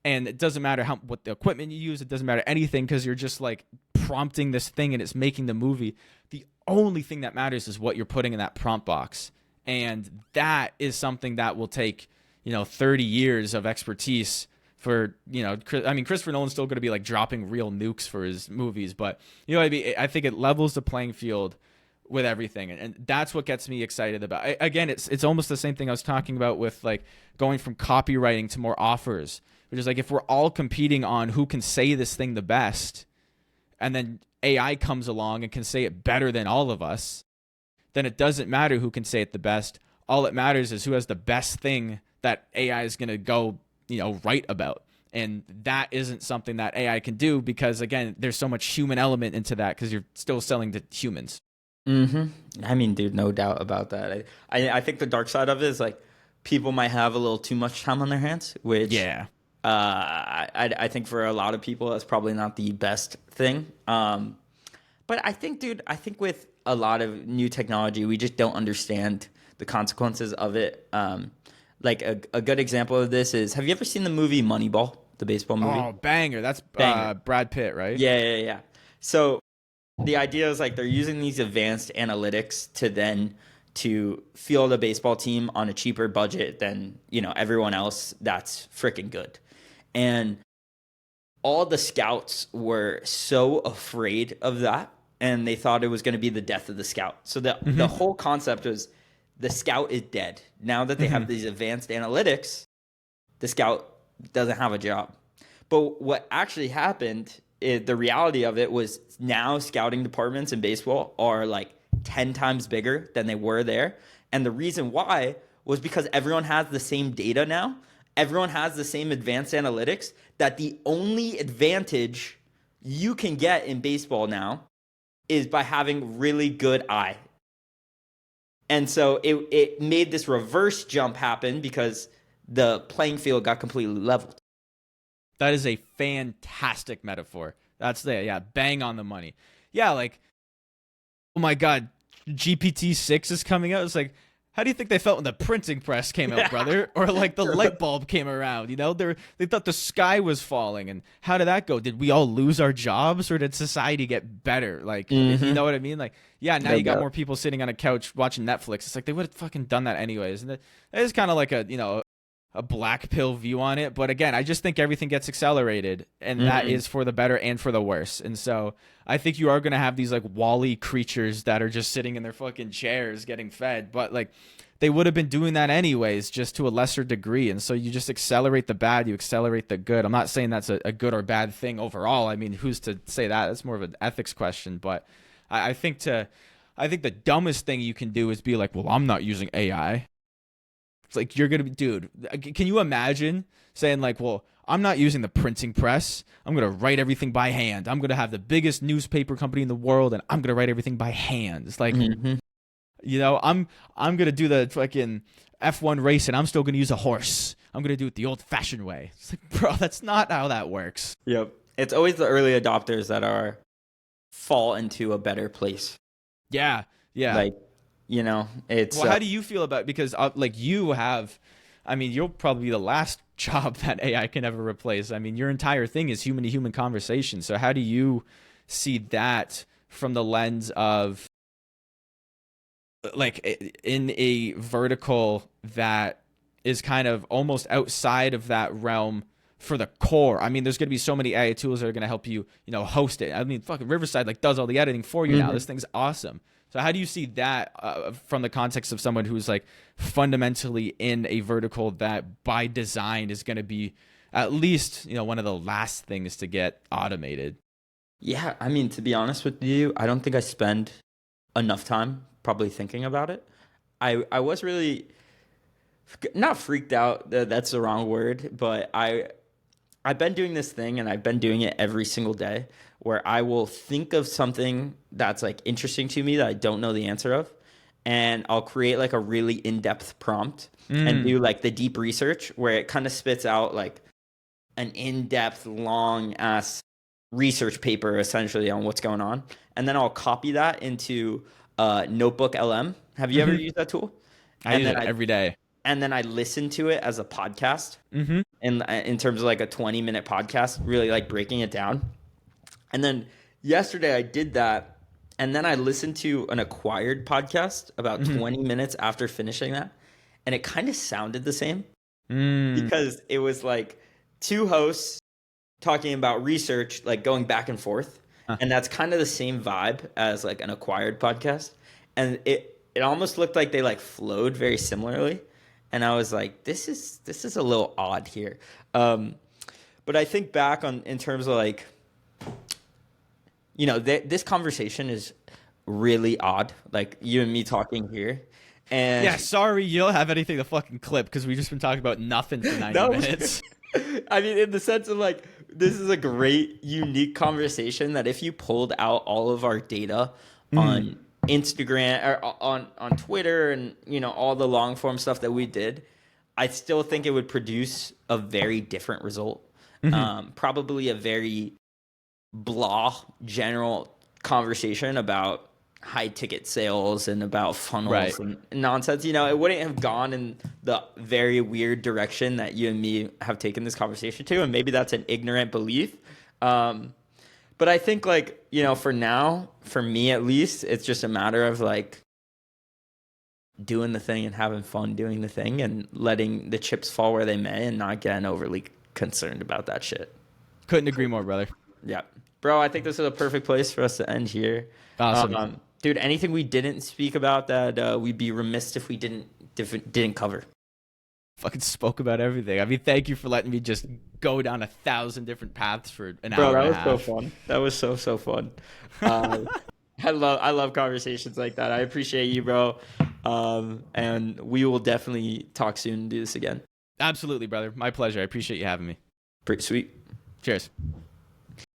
and it doesn't matter what the equipment you use, it doesn't matter anything, because you're just like prompting this thing and it's making the movie. The only thing that matters is what you're putting in that prompt box. And that is something that will take, 30 years of expertise for, Christopher Nolan's still going to be like dropping real nukes for his movies, but I think it levels the playing field with everything. And that's what gets me excited about. Again, it's almost the same thing I was talking about with like going from copywriting to more offers, which is like, if we're all competing on who can say this thing the best, and then AI comes along and can say it better than all of us, then it doesn't matter who can say it the best. All that matters is who has the best thing that AI is going to go, write about. And that isn't something that AI can do, because again, there's so much human element into that, because you're still selling to humans. I mean, dude, no doubt about that. I think the dark side of it is like people might have a little too much time on their hands, which I think for a lot of people that's probably not the best thing. But I think, dude, with a lot of new technology, we just don't understand the consequences of it. Like a good example of this is, have you ever seen the movie Moneyball, the baseball movie? Oh, banger. That's Banger. Brad Pitt, right? Yeah, yeah, yeah. So the idea is like they're using these advanced analytics to field a baseball team on a cheaper budget than, everyone else that's freaking good. And all the scouts were so afraid of that, and they thought it was going to be the death of the scout. So the whole concept was the scout is dead. Now that they have these advanced analytics, the scout doesn't have a job. But what actually happened is the reality of it was now scouting departments in baseball are like 10 times bigger than they were there. And the reason why was because everyone has the same data now. Everyone has the same advanced analytics, that the only advantage you can get in baseball now is by having really good eye. And so it made this reverse jump happen because the playing field got completely leveled. That is a fantastic metaphor. Yeah, bang on the money. Yeah, like, oh my God, GPT-6 is coming out. It's like, how do you think they felt when the printing press came out, brother? Or like the light bulb came around, they thought the sky was falling. And how did that go? Did we all lose our jobs, or did society get better? Like, you know what I mean? Like, yeah, now you got more people sitting on a couch watching Netflix. It's like they would have fucking done that anyways. And that is kind of like a black pill view on it. But again, I just think everything gets accelerated, and that is for the better and for the worse. And so I think you are going to have these like Wall-E creatures that are just sitting in their fucking chairs getting fed. But like, they would have been doing that anyways, just to a lesser degree. And so you just accelerate the bad, you accelerate the good. I'm not saying that's a good or bad thing overall. I mean, who's to say that? That's more of an ethics question. But I think the dumbest thing you can do is be like, well, I'm not using AI. It's like, you're going to be, dude, can you imagine saying like, well, I'm not using the printing press. I'm going to write everything by hand. I'm going to have the biggest newspaper company in the world, and I'm going to write everything by hand. It's like, I'm going to do the fucking F1 race, and I'm still going to use a horse. I'm going to do it the old-fashioned way. It's like, bro, that's not how that works. Yep. It's always the early adopters that fall into a better place. Yeah. Yeah. Like, it's... Well, how do you feel about it? Because like you have, I mean, you'll probably be the last job that AI can ever replace. I mean, your entire thing is human to human conversation. So how do you see that from the lens of like in a vertical that is kind of almost outside of that realm for the core? I mean, there's going to be so many AI tools that are going to help you, host it. I mean, fucking Riverside like does all the editing for you now. This thing's awesome. So how do you see that from the context of someone who's like fundamentally in a vertical that by design is going to be at least, one of the last things to get automated? Yeah, I mean, to be honest with you, I don't think I spend enough time probably thinking about it. I was really not freaked out. That's the wrong word, but I've been doing this thing, and I've been doing it every single day, where I will think of something that's like interesting to me that I don't know the answer of, and I'll create like a really in-depth prompt and do like the deep research where it kind of spits out like an in-depth, long-ass research paper essentially on what's going on. And then I'll copy that into Notebook LM. Have you ever used that tool? I use it every day. And then I listen to it as a podcast in terms of like a 20-minute podcast, really like breaking it down. And then yesterday I did that, and then I listened to an Acquired podcast about 20 minutes after finishing that, and it kind of sounded the same because it was like two hosts talking about research, like going back and forth. And that's kind of the same vibe as like an Acquired podcast. And it almost looked like they like flowed very similarly. And I was like, this is a little odd here. But I think back in terms of like, this conversation is really odd. Like you and me talking here. And yeah, sorry, you don't have anything to fucking clip because we've just been talking about nothing for 90 minutes. I mean, in the sense of like, this is a great, unique conversation that if you pulled out all of our data on Instagram or on Twitter and, all the long form stuff that we did, I still think it would produce a very different result. Probably a very blah, general conversation about high ticket sales and about funnels Right. and nonsense, it wouldn't have gone in the very weird direction that you and me have taken this conversation to. And maybe that's an ignorant belief. But I think like, for now, for me at least, it's just a matter of like doing the thing and having fun doing the thing and letting the chips fall where they may and not getting overly concerned about that shit. Couldn't agree more, brother. Yeah. Bro, I think this is a perfect place for us to end here. Awesome. Dude, anything we didn't speak about that we'd be remiss if we didn't cover? Fucking spoke about everything. I mean, thank you for letting me just go down 1,000 different paths for an hour and a half. Bro, that was so fun. That was so fun. I love conversations like that. I appreciate you, bro. And we will definitely talk soon and do this again. Absolutely, brother. My pleasure. I appreciate you having me. Pretty sweet. Cheers.